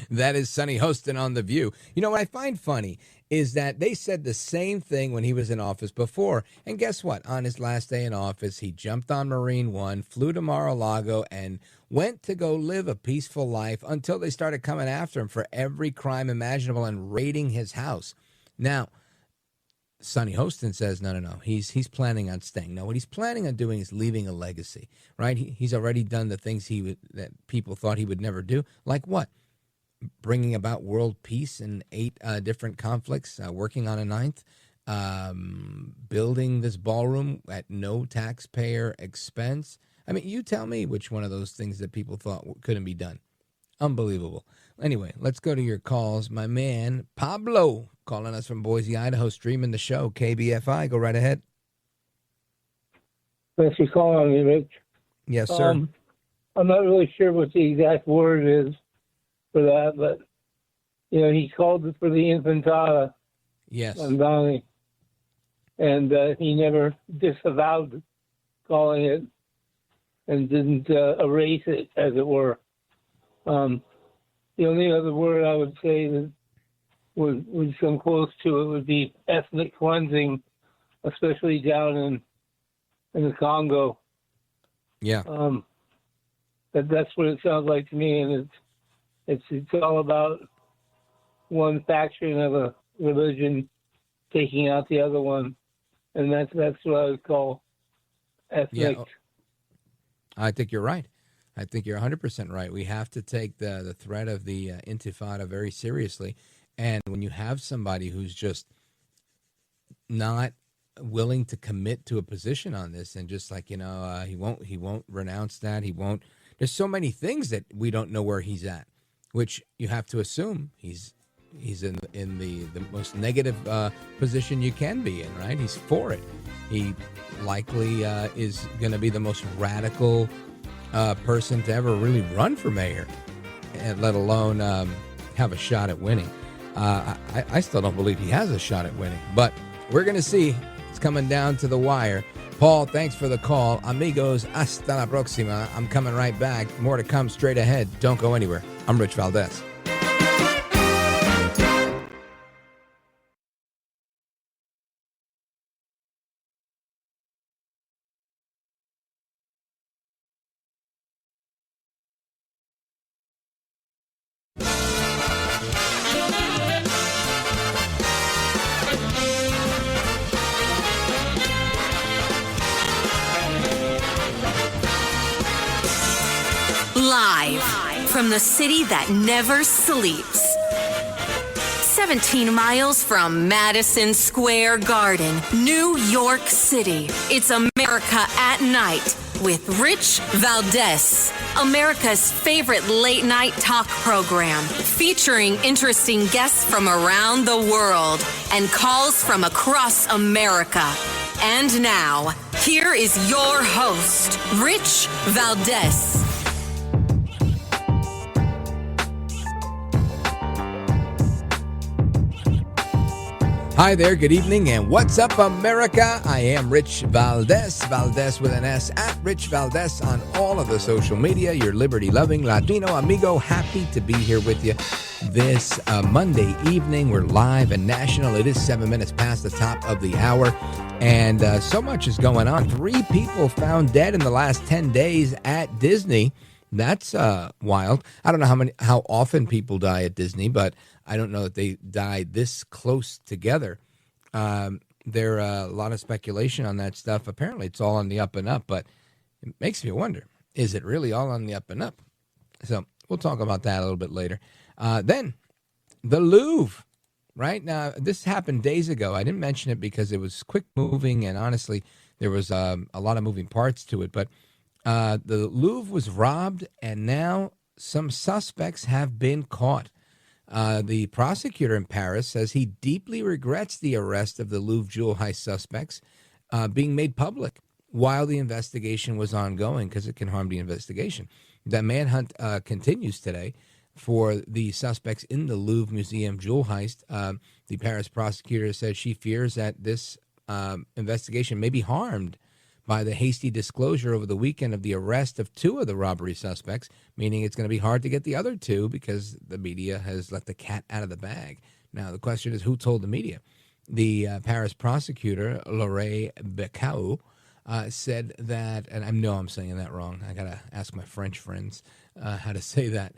That is Sonny Hostin on The View. You know, what I find funny is that they said the same thing when he was in office before. And guess what? On his last day in office, he jumped on Marine One, flew to Mar-a-Lago, and went to go live a peaceful life until they started coming after him for every crime imaginable and raiding his house. Now, Sonny Hostin says, no. He's planning on staying. No, what he's planning on doing is leaving a legacy, right? He's already done the things that people thought he would never do. Like what? Bringing about world peace in 8 different conflicts, working on a 9th, building this ballroom at no taxpayer expense. I mean, you tell me which one of those things that people thought couldn't be done. Unbelievable. Anyway, let's go to your calls. My man, Pablo, calling us from Boise, Idaho, streaming the show, KBFI. Go right ahead. Thanks for calling me, Rich. Yes, sir. I'm not really sure what the exact word is for that, but, he called it for the infantata. Yes. Mamdani. And he never disavowed calling it and didn't erase it, as it were. The only other word I would say that would come close to it would be ethnic cleansing, especially down in the Congo. Yeah. That's what it sounds like to me, and it's all about one faction of a religion taking out the other one, and that's what I would call ethnic. Yeah. I think you're right. I think you're 100% right. We have to take the threat of the intifada very seriously. And when you have somebody who's just not willing to commit to a position on this, and just like, he won't renounce that. He won't. There's so many things that we don't know where he's at, which you have to assume he's in the most negative position you can be in, right? He's for it. He likely is going to be the most radical person to ever really run for mayor, let alone have a shot at winning. I still don't believe he has a shot at winning, but we're going to see. It's coming down to the wire. Paul, thanks for the call. Amigos, hasta la próxima. I'm coming right back. More to come straight ahead. Don't go anywhere. I'm Rich Valdés. Live from the city that never sleeps. 17 miles from Madison Square Garden, New York City. It's America at Night with Rich Valdés, America's favorite late night talk program, featuring interesting guests from around the world and calls from across America. And now, here is your host, Rich Valdés. Hi there, good evening, and what's up, America? I am Rich Valdés, Valdés with an S, at Rich Valdés on all of the social media. Your liberty-loving Latino amigo, happy to be here with you this Monday evening. We're live and national. It is 7 minutes past the top of the hour, and so much is going on. 3 people found dead in the last 10 days at Disney. That's wild. I don't know how often people die at Disney, but I don't know that they died this close together. There a lot of speculation on that stuff. Apparently, it's all on the up and up, but it makes me wonder, is it really all on the up and up? So we'll talk about that a little bit later. Then, the Louvre, right? Now, this happened days ago. I didn't mention it because it was quick moving, and honestly, there was a lot of moving parts to it. But the Louvre was robbed, and now some suspects have been caught. The prosecutor in Paris says he deeply regrets the arrest of the Louvre jewel heist suspects being made public while the investigation was ongoing, because it can harm the investigation. The manhunt continues today for the suspects in the Louvre Museum jewel heist. The Paris prosecutor says she fears that this investigation may be harmed by the hasty disclosure over the weekend of the arrest of 2 of the robbery suspects, meaning it's going to be hard to get the other 2 because the media has let the cat out of the bag. Now, the question is, who told the media? The Paris prosecutor, Laure Becau, said that, and I know I'm saying that wrong. I got to ask my French friends how to say that.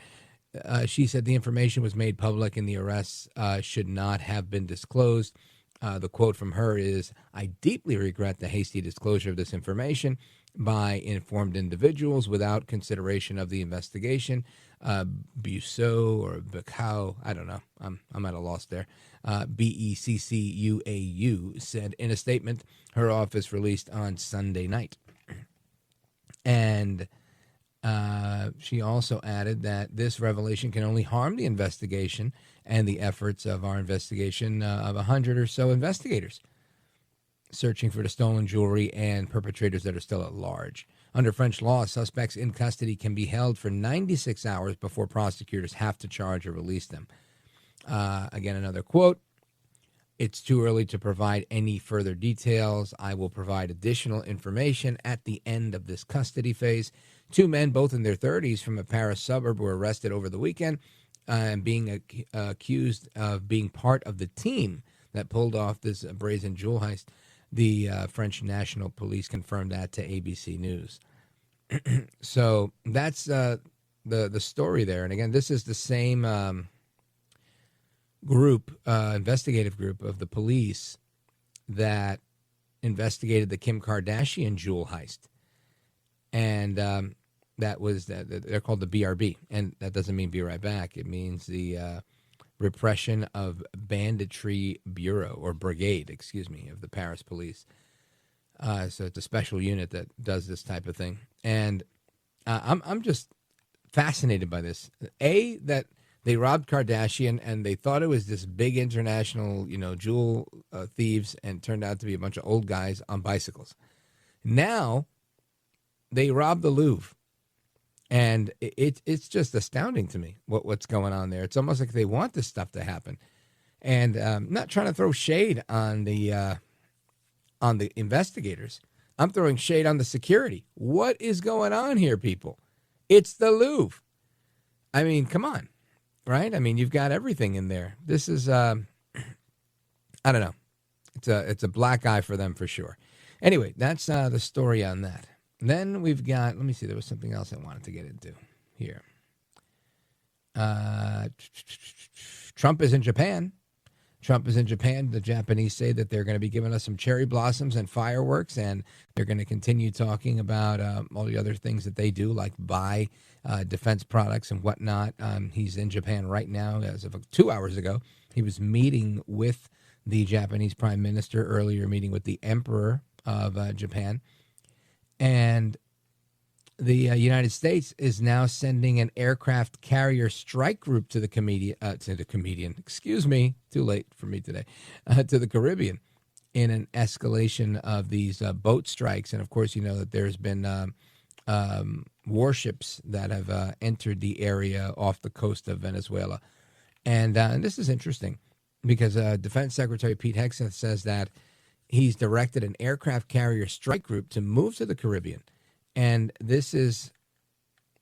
She said the information was made public and the arrests should not have been disclosed. The quote from her is, "I deeply regret the hasty disclosure of this information by informed individuals without consideration of the investigation." Busseau or Becau, I don't know. I'm at a loss there. Beccuau said in a statement her office released on Sunday night. And she also added that this revelation can only harm the investigation and the efforts of our investigation of 100 or so investigators searching for the stolen jewelry and perpetrators that are still at large. Under French law, suspects in custody can be held for 96 hours before prosecutors have to charge or release them. Again, another quote, "It's too early to provide any further details. I will provide additional information at the end of this custody phase." 2 men, both in their 30s, from a Paris suburb were arrested over the weekend and being accused of being part of the team that pulled off this brazen jewel heist. The French National Police confirmed that to ABC News. So that's the story there. And again, this is the same group, investigative group of the police that investigated the Kim Kardashian jewel heist. And that was they're called the BRB, and that doesn't mean be right back. It means the Repression of Banditry Bureau, or Brigade, excuse me, of the Paris police. So it's a special unit that does this type of thing, and I'm just fascinated by this. That they robbed Kardashian, and they thought it was this big international, jewel thieves, and turned out to be a bunch of old guys on bicycles. Now they robbed the Louvre. And it's just astounding to me what's going on there. It's almost like they want this stuff to happen. And I'm not trying to throw shade on the investigators. I'm throwing shade on the security. What is going on here, people? It's the Louvre. I mean, come on, right? I mean, you've got everything in there. This is, I don't know. It's a black eye for them for sure. Anyway, that's the story on that. Then we've got, let me see, there was something else I wanted to get into here. Trump is in Japan. Trump is in Japan. The Japanese say that they're going to be giving us some cherry blossoms and fireworks, and they're going to continue talking about all the other things that they do, like buy defense products and whatnot. He's in Japan right now. As of 2 hours ago, he was meeting with the Japanese Prime Minister, earlier meeting with the Emperor of Japan. And the United States is now sending an aircraft carrier strike group to the Caribbean, in an escalation of these boat strikes. And of course, you know that there's been warships that have entered the area off the coast of Venezuela. And this is interesting because Defense Secretary Pete Hegseth says that he's directed an aircraft carrier strike group to move to the Caribbean. And this is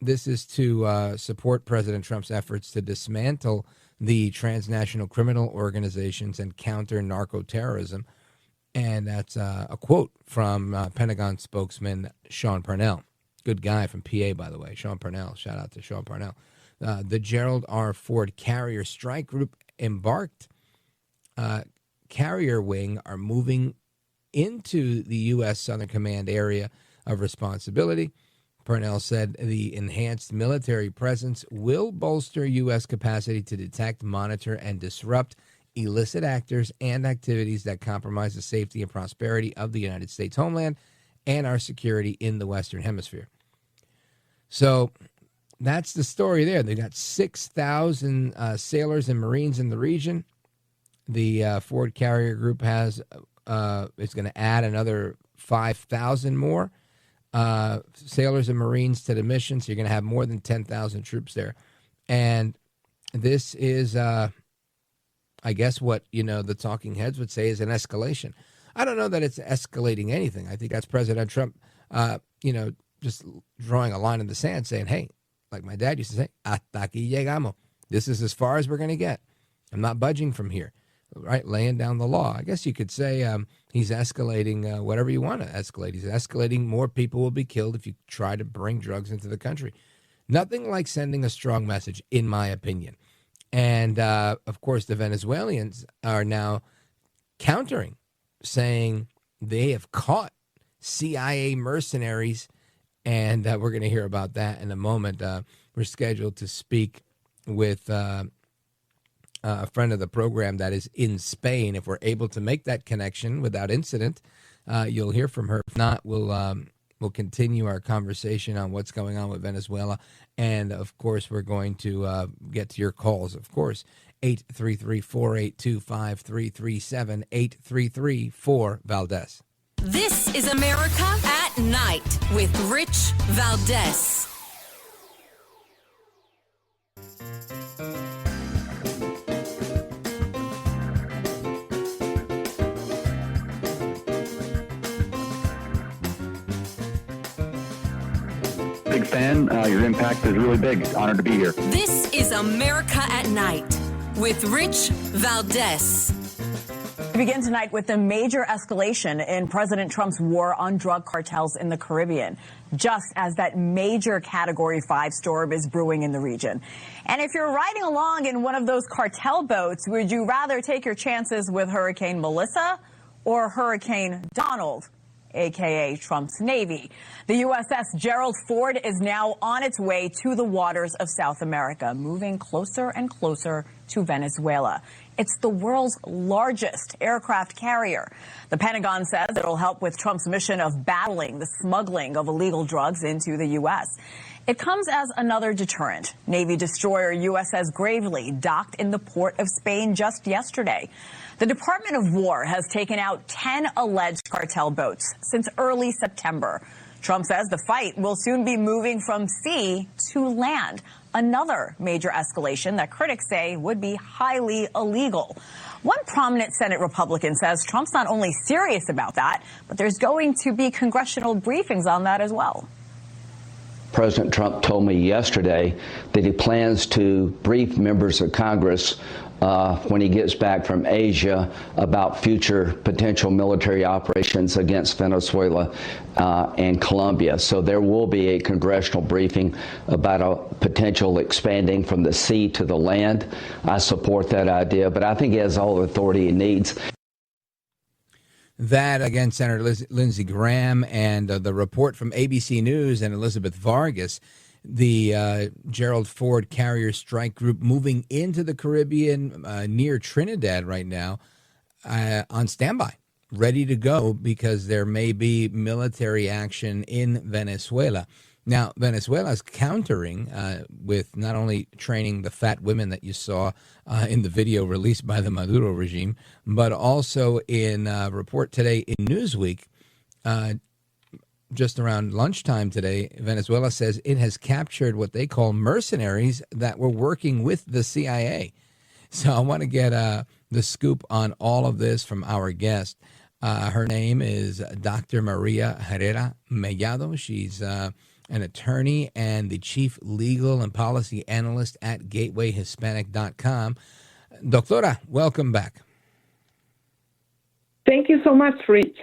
to support President Trump's efforts to dismantle the transnational criminal organizations and counter narco-terrorism. And that's a quote from Pentagon spokesman Sean Parnell. Good guy from PA, by the way, Sean Parnell. Shout out to Sean Parnell. The Gerald R. Ford Carrier Strike Group embarked Carrier Wing are moving into the U.S. Southern Command area of responsibility. Parnell said the enhanced military presence will bolster U.S. capacity to detect, monitor, and disrupt illicit actors and activities that compromise the safety and prosperity of the United States homeland and our security in the Western Hemisphere. So that's the story there. They got 6,000 sailors and Marines in the region. The Ford Carrier Group is going to add another 5,000 more sailors and Marines to the mission. So you're going to have more than 10,000 troops there. And this is, I guess, what, the talking heads would say is an escalation. I don't know that it's escalating anything. I think that's President Trump, just drawing a line in the sand saying, hey, like my dad used to say, hasta aquí llegamos. This is as far as we're going to get. I'm not budging from here. Right, laying down the law. I guess you could say he's escalating whatever you want to escalate. He's escalating more people will be killed if you try to bring drugs into the country. Nothing like sending a strong message, in my opinion. And, of course, the Venezuelans are now countering, saying they have caught CIA mercenaries, and we're going to hear about that in a moment. We're scheduled to speak with a friend of the program that is in Spain. If we're able to make that connection without incident, you'll hear from her. If not, we'll continue our conversation on what's going on with Venezuela. And, of course, we're going to get to your calls, of course. 833-482-5337, 833-4-VALDEZ. This is America at Night with Rich Valdés. Big fan. Your impact is really big. Honored to be here. This is America at Night with Rich Valdés. We begin tonight with the major escalation in President Trump's war on drug cartels in the Caribbean, just as that major Category 5 storm is brewing in the region. And if you're riding along in one of those cartel boats, would you rather take your chances with Hurricane Melissa or Hurricane Donald, a.k.a. Trump's Navy? The USS Gerald Ford is now on its way to the waters of South America, moving closer and closer to Venezuela. It's the world's largest aircraft carrier. The Pentagon says it'll help with Trump's mission of battling the smuggling of illegal drugs into the U.S. It comes as another deterrent. Navy destroyer USS Gravely docked in the port of Spain just yesterday. The Department of War has taken out 10 alleged cartel boats since early September. Trump says the fight will soon be moving from sea to land, another major escalation that critics say would be highly illegal. One prominent Senate Republican says Trump's not only serious about that, but there's going to be congressional briefings on that as well. President Trump told me yesterday that he plans to brief members of Congress when he gets back from Asia about future potential military operations against Venezuela and Colombia. So there will be a congressional briefing about a potential expanding from the sea to the land. I support that idea, but I think he has all the authority he needs. That, again, Senator Lindsey Graham, and the report from ABC News and Elizabeth Vargas, the Gerald Ford carrier strike group moving into the Caribbean near Trinidad right now on standby, ready to go because there may be military action in Venezuela. Now, Venezuela is countering with not only training the fat women that you saw in the video released by the Maduro regime, but also in a report today in Newsweek, just around lunchtime today, Venezuela says it has captured what they call mercenaries that were working with the CIA. So I want to get the scoop on all of this from our guest. Her name is Dr. Maria Herrera Mellado. She's an attorney and the chief legal and policy analyst at gatewayhispanic.com. Doctora, welcome back. Thank you so much, Rich.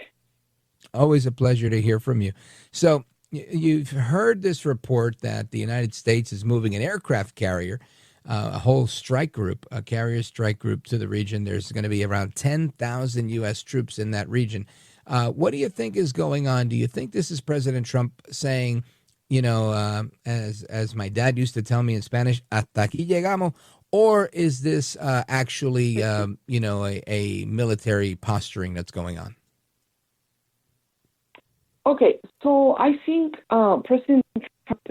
Always a pleasure to hear from you. So you've heard this report that the United States is moving an aircraft carrier, a whole strike group, a carrier strike group to the region. There's going to be around 10,000 U.S. troops in that region. What do you think is going on? Do you think this is President Trump saying, you know, as my dad used to tell me in Spanish, hasta aquí llegamos, or is this actually, you know, a military posturing that's going on? Okay, so I think President Trump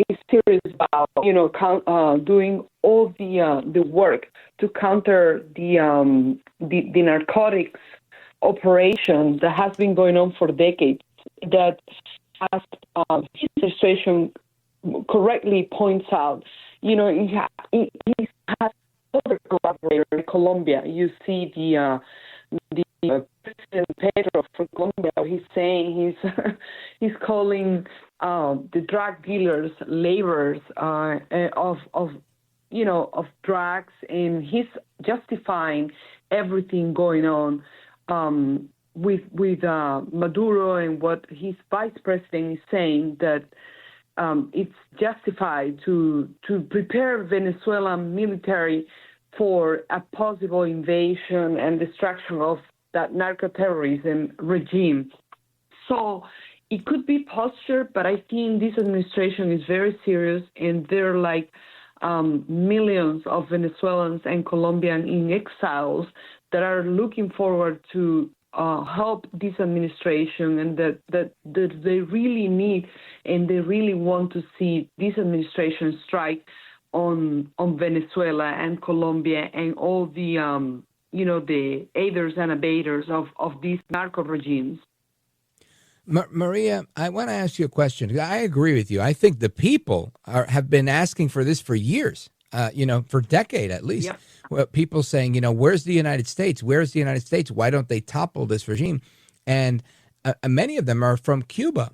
is serious about, you know, doing all the work to counter the narcotics operation that has been going on for decades, that as his administration correctly points out, you know, he has other collaborators in Colombia. You see the President Pedro from Colombia. He's saying he's calling the drug dealers laborers of drugs, and he's justifying everything going on with Maduro, and what his vice president is saying, that it's justified to prepare Venezuelan military for a possible invasion and destruction of that narco-terrorism regime. So it could be posture, but I think this administration is very serious, and there are like millions of Venezuelans and Colombians in exiles that are looking forward to help this administration, and that they really need and they really want to see this administration strike on Venezuela and Colombia and all the the aiders and abettors of these narco regimes. Maria, I want to ask you a question. I agree with you. I think the people have been asking for this for years, for a decade at least. Yep. Well, people saying, where's the United States? Where's the United States? Why don't they topple this regime? And many of them are from Cuba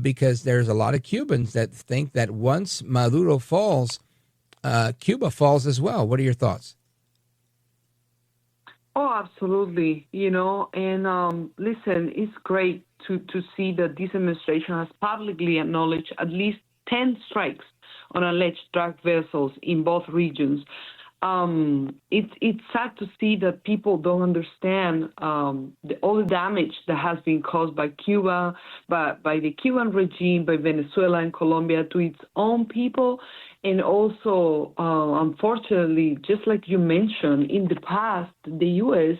because there's a lot of Cubans that think that once Maduro falls, Cuba falls as well. What are your thoughts? Oh, absolutely. And listen, it's great to see that this administration has publicly acknowledged at least 10 strikes on alleged drug vessels in both regions. It's sad to see that people don't understand all the damage that has been caused by Cuba, by the Cuban regime, by Venezuela and Colombia to its own people. And also, unfortunately, just like you mentioned, in the past, the U.S.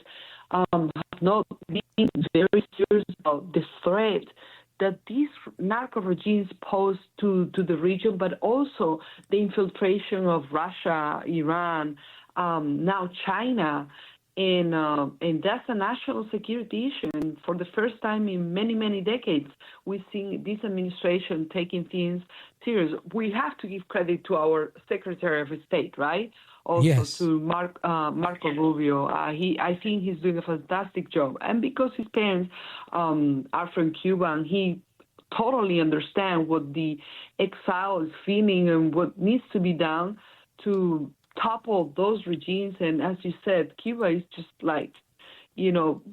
Has not been very serious about the threat that these narco regimes pose to the region, but also the infiltration of Russia, Iran, now China, and that's a national security issue. And for the first time in many, many decades, we've seen this administration taking things serious. We have to give credit to our Secretary of State, right? Also yes. To Marco Rubio. I think he's doing a fantastic job. And because his parents are from Cuba, and he totally understand what the exile is feeling and what needs to be done to topple those regimes. And as you said, Cuba is just like,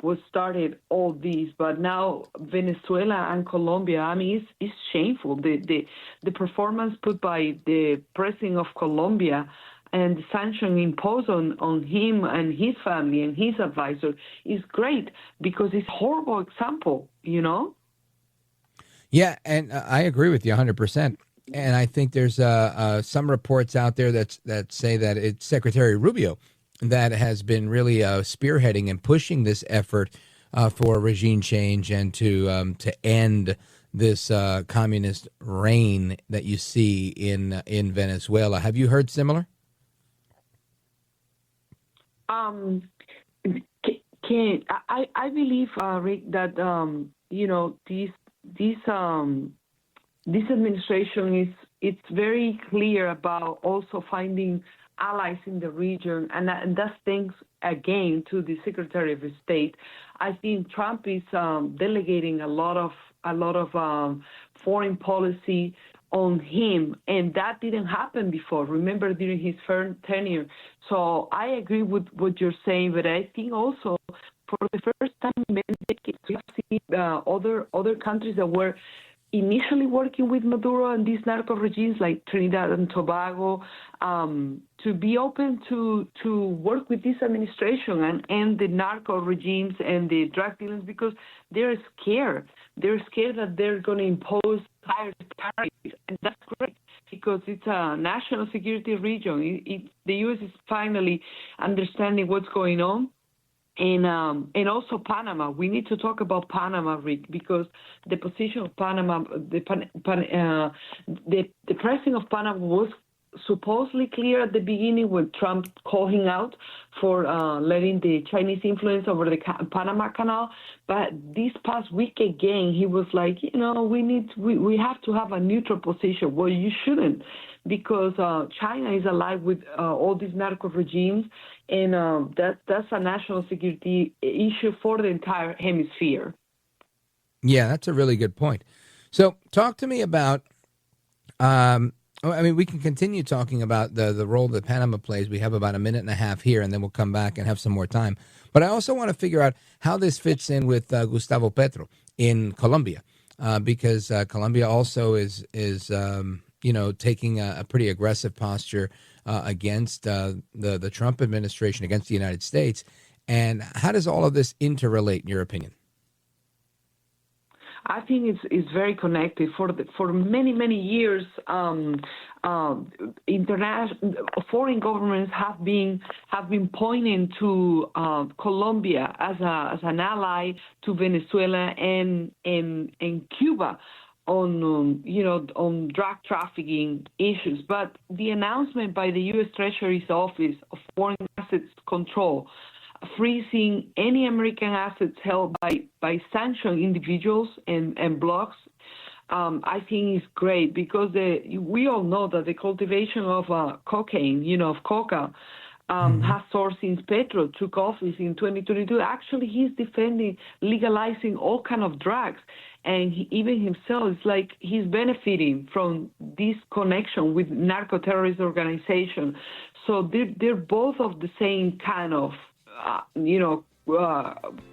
what started all these, but now Venezuela and Colombia, I mean, it's shameful. The performance put by the president of Colombia and the sanction imposed on him and his family and his advisor is great because it's a horrible example, Yeah, and I agree with you 100%. And I think there's some reports out there that say that it's Secretary Rubio that has been really spearheading and pushing this effort for regime change and to end this communist reign that you see in Venezuela. Have you heard similar? I believe, Rick, that this administration it's very clear about also finding allies in the region, and that's thanks again to the Secretary of State. I think Trump is delegating a lot of foreign policy on him, and that didn't happen before. Remember, during his first tenure. So I agree with what you're saying, but I think also for the first time in many decades, we have seen other countries that were initially working with Maduro and these narco regimes like Trinidad and Tobago to be open to work with this administration and end the narco regimes and the drug dealers because they're scared. They're scared that they're going to impose higher tariffs, and that's great because it's a national security region. The U.S. is finally understanding what's going on. And also Panama. We need to talk about Panama, Rick, because the position of Panama, the president of Panama was supposedly clear at the beginning when Trump called him out for letting the Chinese influence over the Panama Canal. But this past week again, he was like, we have to have a neutral position. Well, you shouldn't, because China is allied with all these narco regimes, and that's a national security issue for the entire hemisphere. Yeah, that's a really good point. So talk to me about, we can continue talking about the role that Panama plays. We have about a minute and a half here, and then we'll come back and have some more time. But I also want to figure out how this fits in with Gustavo Petro in Colombia, because Colombia also is taking a pretty aggressive posture against the Trump administration, against the United States. And how does all of this interrelate, in your opinion? I think it's very connected. For many years, international foreign governments have been pointing to Colombia as an ally to Venezuela and Cuba on drug trafficking issues. But the announcement by the U.S. Treasury's Office of Foreign Assets Control, freezing any American assets held by sanctioned individuals and blocks, I think is great because we all know that the cultivation of cocaine, of coca, has sourced since Petro took office in 2022. Actually, he's defending legalizing all kind of drugs. And even himself is like he's benefiting from this connection with narco-terrorist organization. So they're both of the same kind of,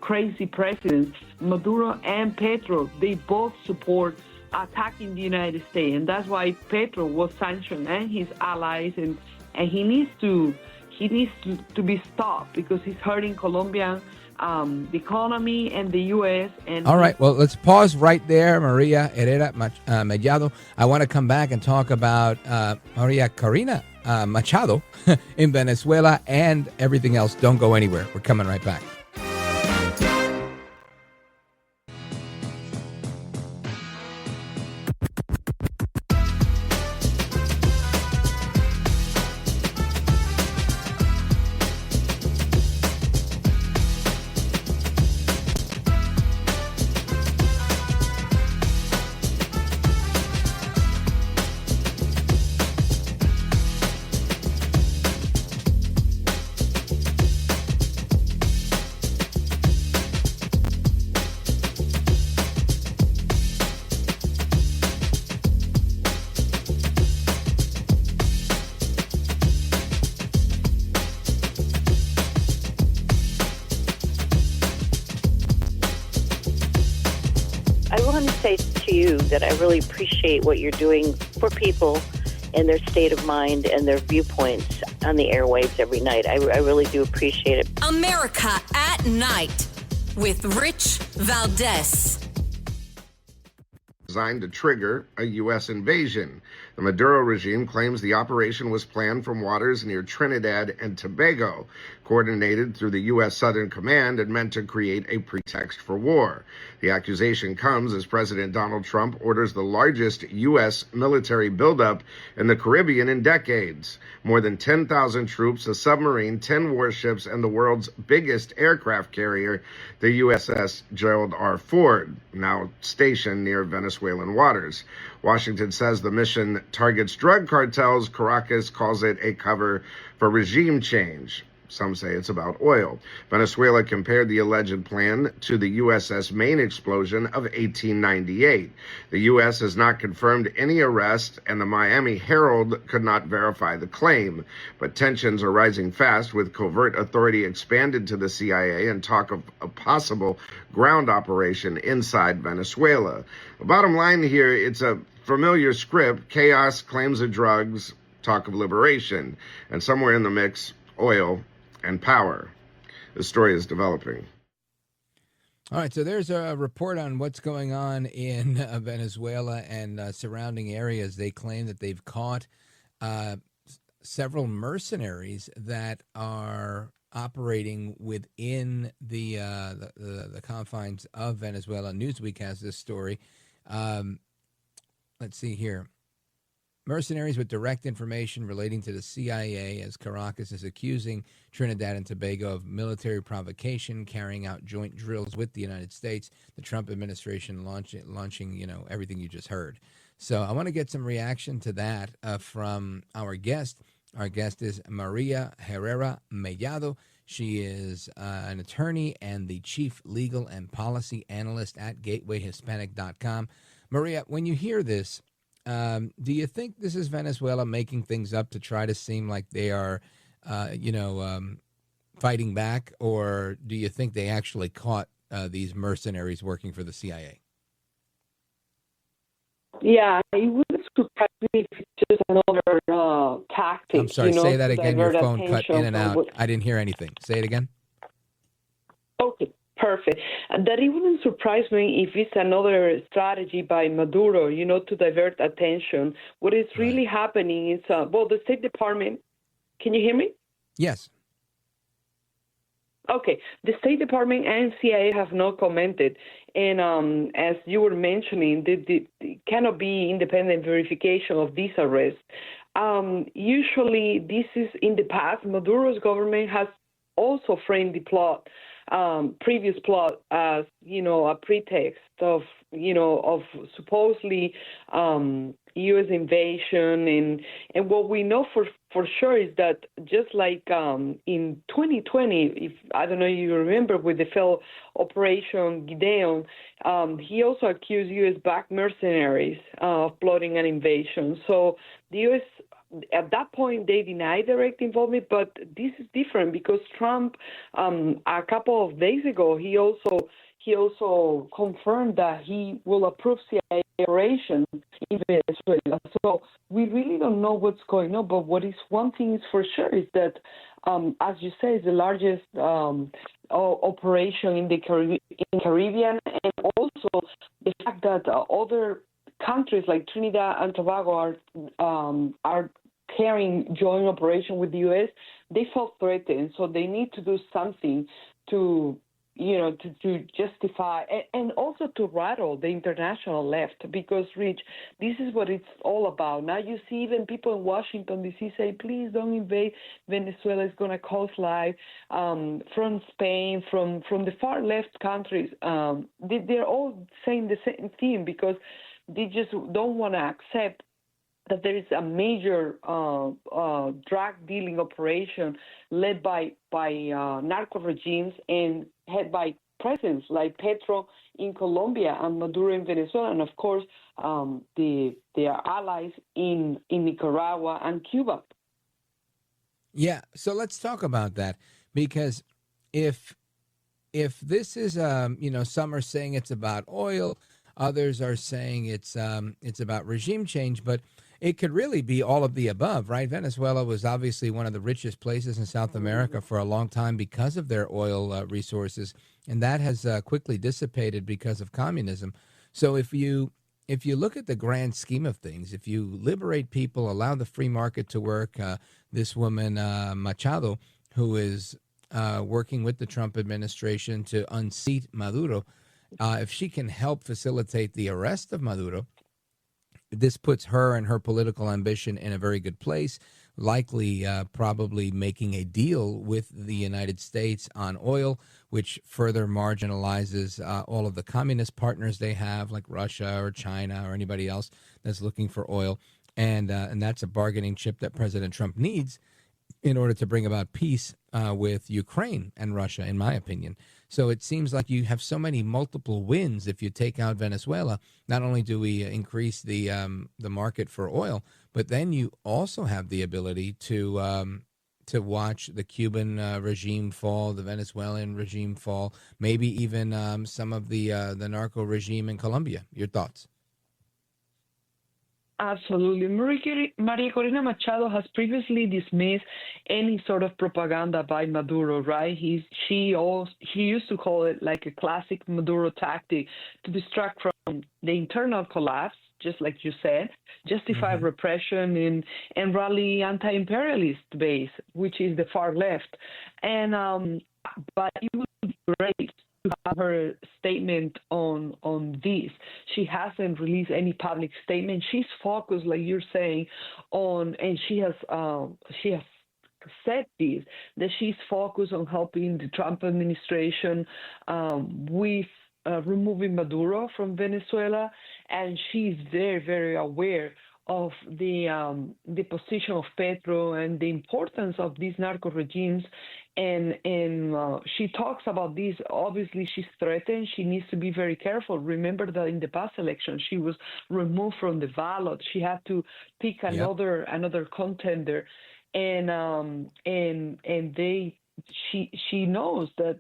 crazy presidents. Maduro and Petro, they both support attacking the United States. And that's why Petro was sanctioned and his allies. And he needs to be stopped because he's hurting Colombian the economy and the U.S. And all right, well, let's pause right there, Maria Herrera Mellado. I want to come back and talk about Maria Corina Machado in Venezuela and everything else. Don't go anywhere. We're coming right back. you that I really appreciate what you're doing for people and their state of mind and their viewpoints on the airwaves every night. I really do appreciate it. America at Night with Rich Valdés. Designed to trigger a U.S. invasion. The Maduro regime claims the operation was planned from waters near Trinidad and Tobago, coordinated through the U.S. Southern Command and meant to create a pretext for war. The accusation comes as President Donald Trump orders the largest U.S. military buildup in the Caribbean in decades. More than 10,000 troops, a submarine, 10 warships, and the world's biggest aircraft carrier, the USS Gerald R. Ford, now stationed near Venezuelan waters. Washington says the mission targets drug cartels. Caracas calls it a cover for regime change. Some say it's about oil. Venezuela compared the alleged plan to the USS Maine explosion of 1898. The U.S. has not confirmed any arrest, and the Miami Herald could not verify the claim. But tensions are rising fast, with covert authority expanded to the CIA and talk of a possible ground operation inside Venezuela. The bottom line here, it's a familiar script: chaos, claims of drugs, talk of liberation, and somewhere in the mix, oil and power. The story is developing. All right, so there's a report on what's going on in Venezuela and surrounding areas. They claim that they've caught several mercenaries that are operating within the confines of Venezuela. Newsweek has this story. Let's see here. Mercenaries with direct information relating to the CIA, as Caracas is accusing Trinidad and Tobago of military provocation, carrying out joint drills with the United States. The Trump administration launching, everything you just heard. So I want to get some reaction to that from our guest. Our guest is Maria Herrera Mellado. She is an attorney and the chief legal and policy analyst at GatewayHispanic.com. Maria, when you hear this, do you think this is Venezuela making things up to try to seem like they are, fighting back, or do you think they actually caught these mercenaries working for the CIA? Yeah, it wouldn't surprise me if it's just another tactic. I'm sorry, say that again. Your phone cut in and out. I didn't hear anything. Say it again. Okay. Perfect. That it wouldn't surprise me if it's another strategy by Maduro, to divert attention. What is really happening is, the State Department, can you hear me? Yes. Okay. The State Department and CIA have not commented. And as you were mentioning, there cannot be independent verification of these arrests. Usually, this is in the past. Maduro's government has also framed the previous plot as, a pretext of supposedly U.S. invasion. And what we know for sure is that just like in 2020, I don't know if you remember with the failed Operation Gideon, he also accused U.S.-backed mercenaries of plotting an invasion. So the U.S. At that point, they denied direct involvement, but this is different because Trump, a couple of days ago, he also confirmed that he will approve CIA operations in Venezuela. So we really don't know what's going on, but one thing is for sure is that, as you say, it's the largest operation in the Caribbean, and also the fact that other countries like Trinidad and Tobago are carrying joint operation with the U.S., they felt threatened, so they need to do something to justify and also to rattle the international left, because, Rich, this is what it's all about. Now you see even people in Washington, D.C. say, please don't invade Venezuela, it's going to cost life. From Spain, from the far left countries, they're all saying the same thing because they just don't want to accept that there is a major drug dealing operation led by narco regimes and head by presidents like Petro in Colombia and Maduro in Venezuela, and of course their allies in Nicaragua and Cuba. Yeah, so let's talk about that, because if this is some are saying it's about oil. Others are saying it's about regime change, but it could really be all of the above, right? Venezuela was obviously one of the richest places in South America for a long time because of their oil resources, and that has quickly dissipated because of communism. So if you look at the grand scheme of things, if you liberate people, allow the free market to work, this woman Machado, who is working with the Trump administration to unseat Maduro, if she can help facilitate the arrest of Maduro, this puts her and her political ambition in a very good place, likely probably making a deal with the United States on oil, which further marginalizes all of the communist partners they have, like Russia or China or anybody else that's looking for oil. And that's a bargaining chip that President Trump needs in order to bring about peace with Ukraine and Russia, in my opinion. So it seems like you have so many multiple wins if you take out Venezuela. Not only do we increase the market for oil, but then you also have the ability to watch the Cuban regime fall, the Venezuelan regime fall, maybe even some of the narco regime in Colombia. Your thoughts? Absolutely. Maria Corina Machado has previously dismissed any sort of propaganda by Maduro, right? He used to call it like a classic Maduro tactic to distract from the internal collapse, just like you said, justify repression and rally anti-imperialist base, which is the far left. And but it would be great to have her statement on this. She hasn't released any public statement. She's focused, like you're saying, on, and she has said this, that she's focused on helping the Trump administration with removing Maduro from Venezuela, and she's very, very aware of the position of Petro and the importance of these narco regimes. And she talks about this. Obviously, she's threatened. She needs to be very careful. Remember that in the past election, she was removed from the ballot. She had to pick another contender, and she knows that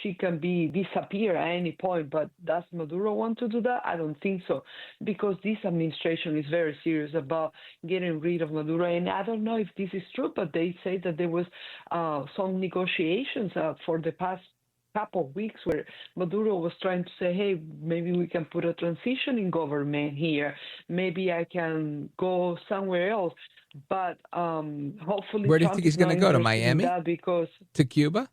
she can disappear at any point. But does Maduro want to do that? I don't think so, because this administration is very serious about getting rid of Maduro. And I don't know if this is true, but they say that there was some negotiations for the past couple of weeks where Maduro was trying to say, hey, maybe we can put a transition in government here. Maybe I can go somewhere else. But hopefully, where do you think he's going to go? To Miami? Because to Cuba?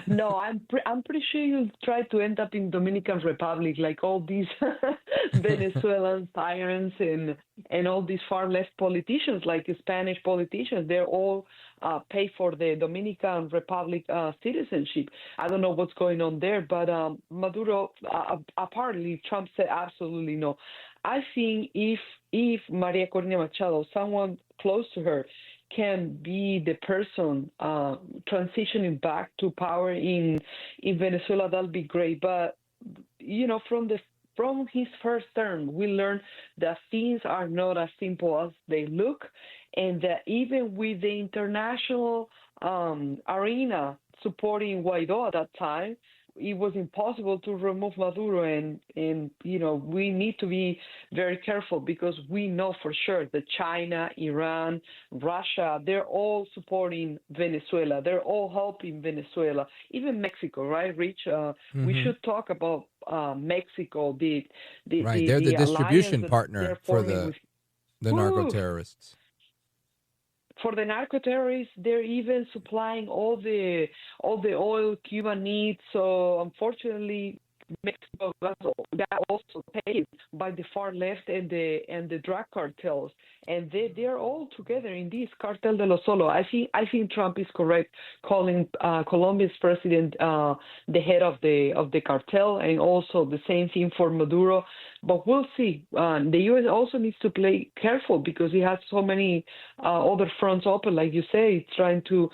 No, I'm pretty sure he'll try to end up in Dominican Republic, like all these Venezuelan tyrants and all these far left politicians, like Spanish politicians. They're all pay for the Dominican Republic citizenship. I don't know what's going on there, but Maduro, apparently Trump said absolutely no. I think if Maria Corina Machado, someone close to her, can be the person transitioning back to power in Venezuela, that'll be great. But from his first term, we learned that things are not as simple as they look, and that even with the international arena supporting Guaido at that time, it was impossible to remove Maduro, and we need to be very careful, because we know for sure that China, Iran, Russia, they're all supporting Venezuela. They're all helping Venezuela. Even Mexico, right, Rich? We should talk about Mexico. They're the distribution partner for the narco terrorists. For the narco terrorists, they're even supplying all the oil Cuba needs. So unfortunately, Mexico got also paid by the far left and the drug cartels, and they're all together in this cartel de los solos. I think Trump is correct calling Colombia's president the head of the cartel, and also the same thing for Maduro. But we'll see. The U.S. also needs to play careful, because he has so many other fronts open, like you say. It's trying to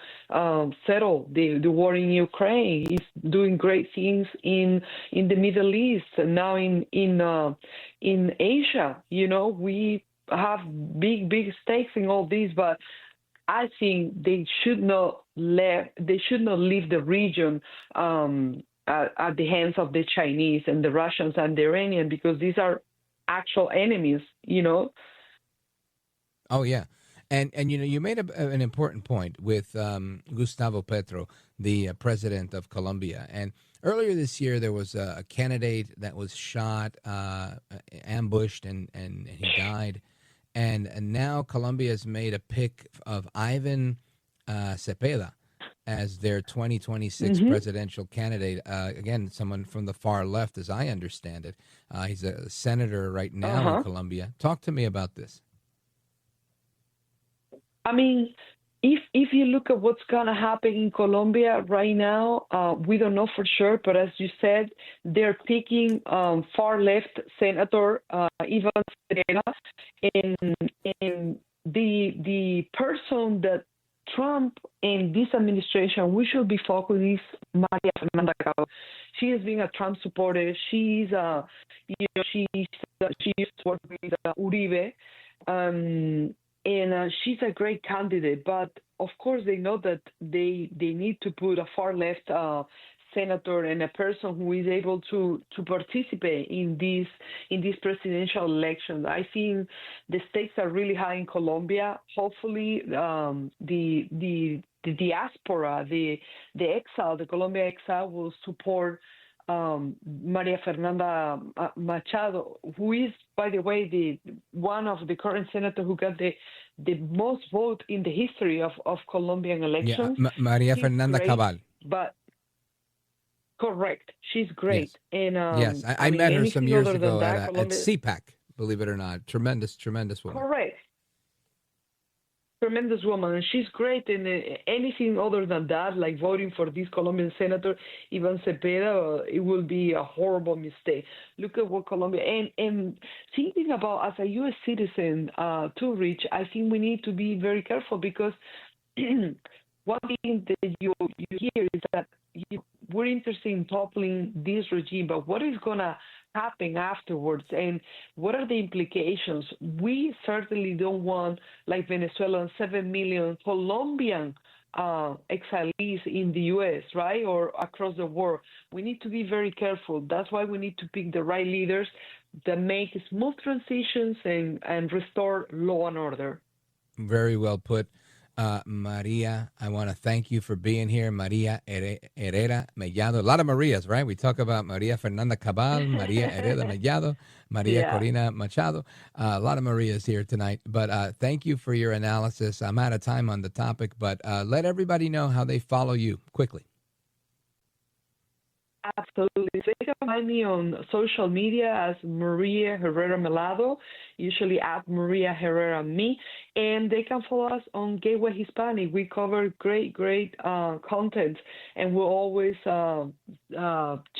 settle the war in Ukraine. He's doing great things in the Middle East, and now in Asia. We have big stakes in all this, but I think they should not leave the region at the hands of the Chinese and the Russians and the Iranians, because these are actual enemies, Oh, yeah. And you made an important point with Gustavo Petro, the president of Colombia. And earlier this year, there was a candidate that was shot, ambushed, and he died. And now Colombia has made a pick of Ivan Cepeda as their 2026 presidential candidate. Again, someone from the far left, as I understand it. He's a senator right now in Colombia. Talk to me about this. I mean, if you look at what's going to happen in Colombia right now, we don't know for sure. But as you said, they're picking far left Senator Ivan Cepeda, and the person that Trump and this administration we should be focusing is Maria Fernanda Cabal. She has been a Trump supporter. She used to work with Uribe. And she's a great candidate, but of course they know that they need to put a far left senator and a person who is able to participate in these presidential elections. I think the stakes are really high in Colombia. Hopefully, the diaspora, the exile, the Colombia exile, will support Maria Fernanda Machado, who is, by the way, one of the current senators who got the most vote in the history of Colombian elections. Yeah, Maria Fernanda Cabal. But correct, she's great. Yes. And yes, I met her some years ago at Colombia... CPAC. Believe it or not, tremendous woman. Correct. Tremendous woman, and she's great. And anything other than that, like voting for this Colombian senator, Ivan Cepeda, it will be a horrible mistake. Look at what Colombia, and thinking about as a U.S. citizen, too, Rich, I think we need to be very careful because one thing that you hear is that we're interested in toppling this regime, but what is going to happen afterwards and what are the implications? We certainly don't want, like Venezuela, 7 million Colombian exilees in the U.S., right, or across the world. We need to be very careful. That's why we need to pick the right leaders that make smooth transitions and restore law and order. Very well put. Maria, I want to thank you for being here. Maria Herrera Mellado. A lot of Marias, right? We talk about Maria Fernanda Cabal, Maria Herrera Mellado, Maria Corina Machado. A lot of Marias here tonight. But thank you for your analysis. I'm out of time on the topic, but let everybody know how they follow you quickly. Absolutely. So you can find me on social media as Maria Herrera Mellado, usually at Maria Herrera Me, and they can follow us on Gateway Hispanic. We cover great content, and we're always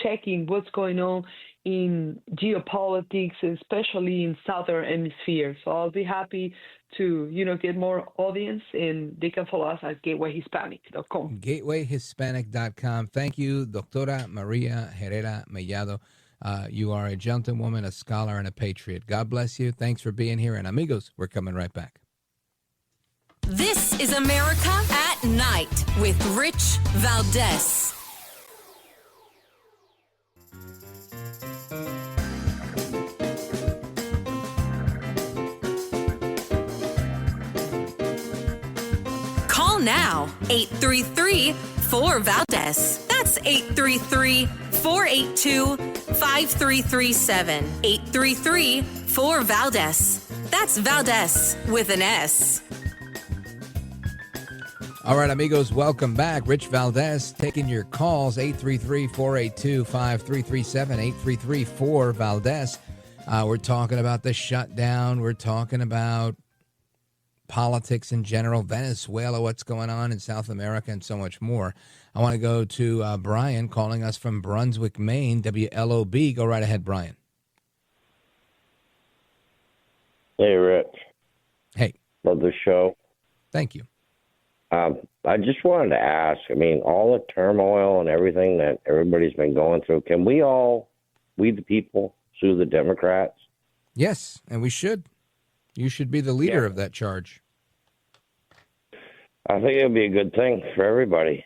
checking what's going on in geopolitics, especially in Southern Hemisphere. So I'll be happy to, get more audience, and they can follow us at gatewayhispanic.com. Gatewayhispanic.com. Thank you, Doctora Maria Herrera Mellado. You are a gentlewoman, a scholar, and a patriot. God bless you. Thanks for being here. And amigos, we're coming right back. This is America at Night with Rich Valdés. Call now, 833-4-VALDEZ. That's 833-482-5337. 833-4-VALDEZ. That's Valdez with an S. All right, amigos, welcome back. Rich Valdés taking your calls, 833-482-5337, 833-4-VALDEZ. We're talking about the shutdown. We're talking about politics in general, Venezuela, what's going on in South America, and so much more. I want to go to Brian calling us from Brunswick, Maine, WLOB. Go right ahead, Brian. Hey, Rich. Hey. Love the show. Thank you. I just wanted to ask, all the turmoil and everything that everybody's been going through, can we the people, sue the Democrats? Yes, and we should. You should be the leader of that charge. I think it would be a good thing for everybody.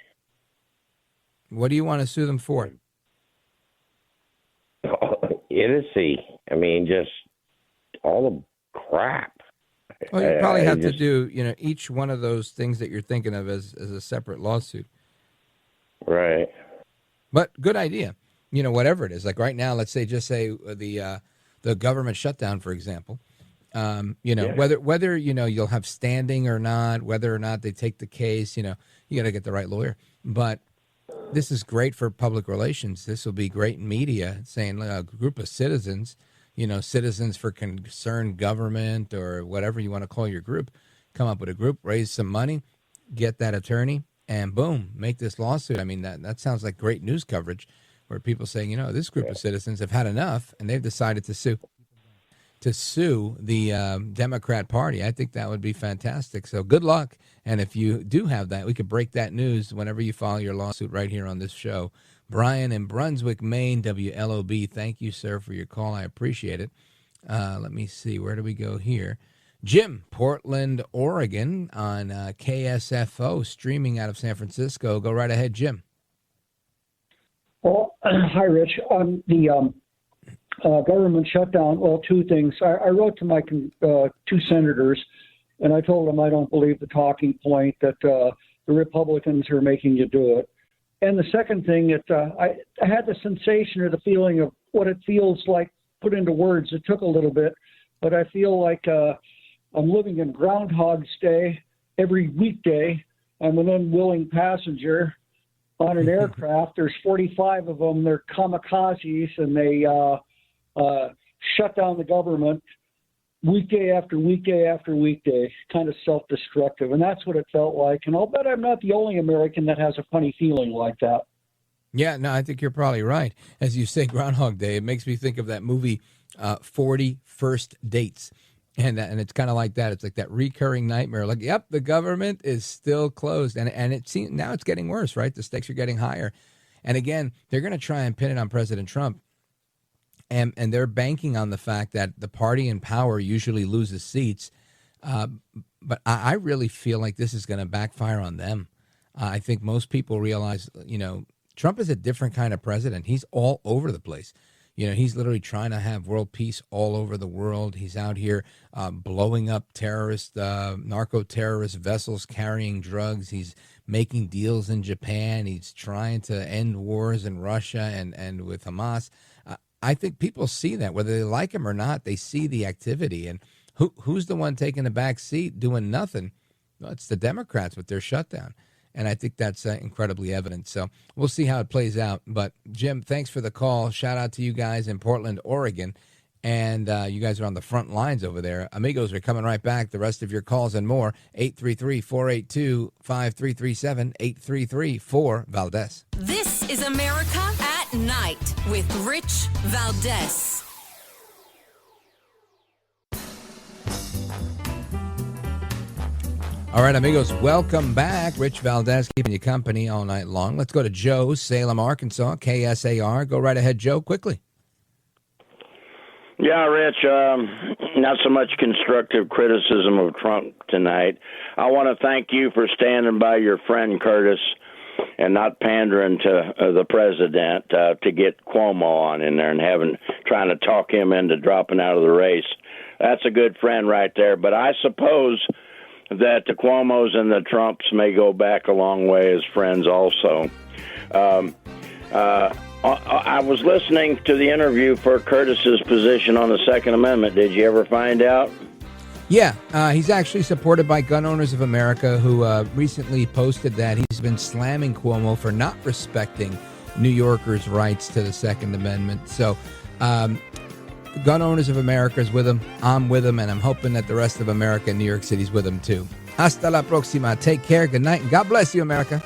What do you want to sue them for? idiocy. I mean, just all the crap. Well, you probably have to do, each one of those things that you're thinking of as a separate lawsuit. Right. But good idea. Whatever it is. Like right now, let's say the government shutdown, for example. Whether you'll have standing or not, whether or not they take the case, you got to get the right lawyer. But this is great for public relations. This will be great in media, saying a group of citizens, Citizens for Concerned Government or whatever you want to call your group, come up with a group, raise some money, get that attorney, and boom, make this lawsuit. I mean, that sounds like great news coverage where people saying, this group of citizens have had enough and they've decided to sue the Democrat Party. I think that would be fantastic. So good luck. And if you do have that, we could break that news whenever you file your lawsuit right here on this show. Brian in Brunswick, Maine, WLOB. Thank you, sir, for your call. I appreciate it. Let me see. Where do we go here? Jim, Portland, Oregon on KSFO, streaming out of San Francisco. Go right ahead, Jim. Well, hi, Rich. On the government shutdown, well, two things. I wrote to my two senators, and I told them I don't believe the talking point that the Republicans are making you do it. And the second thing, I had the sensation or the feeling of what it feels like put into words. It took a little bit, but I feel like I'm living in Groundhog's Day every weekday. I'm an unwilling passenger on an aircraft. There's 45 of them. They're kamikazes, and they shut down the government weekday after weekday after weekday, kind of self-destructive. And that's what it felt like. And I'll bet I'm not the only American that has a funny feeling like that. Yeah, no, I think you're probably right. As you say, Groundhog Day, it makes me think of that movie 40 First Dates. And it's kind of like that. It's like that recurring nightmare. Like, yep, the government is still closed. And it seems now it's getting worse, right? The stakes are getting higher. And again, they're going to try and pin it on President Trump. And they're banking on the fact that the party in power usually loses seats. But I really feel like this is going to backfire on them. I think most people realize, Trump is a different kind of president. He's all over the place. He's literally trying to have world peace all over the world. He's out here blowing up narco-terrorist vessels carrying drugs. He's making deals in Japan. He's trying to end wars in Russia and with Hamas. I think people see that, whether they like him or not. They see the activity. And who's the one taking the back seat doing nothing? Well, it's the Democrats with their shutdown. And I think that's incredibly evident. So we'll see how it plays out. But, Jim, thanks for the call. Shout out to you guys in Portland, Oregon. And you guys are on the front lines over there. Amigos, we're coming right back. The rest of your calls and more. 833-482-5337, 833-4-VALDEZ. This is America at Night with Rich Valdés. All right, amigos, welcome back. Rich Valdés keeping you company all night long. Let's go to Joe, Salem, Arkansas, KSAR. Go right ahead, Joe, quickly. Yeah, Rich, not so much constructive criticism of Trump tonight. I want to thank you for standing by your friend Curtis and not pandering to the president to get Cuomo on in there and trying to talk him into dropping out of the race. That's a good friend right there. But I suppose that the Cuomos and the Trumps may go back a long way as friends also. I was listening to the interview for Curtis's position on the Second Amendment. Did you ever find out? Yeah, he's actually supported by Gun Owners of America, who recently posted that he's been slamming Cuomo for not respecting New Yorkers' rights to the Second Amendment. So Gun Owners of America is with him. I'm with him, and I'm hoping that the rest of America and New York City is with him, too. Hasta la próxima. Take care. Good night, and God bless you, America.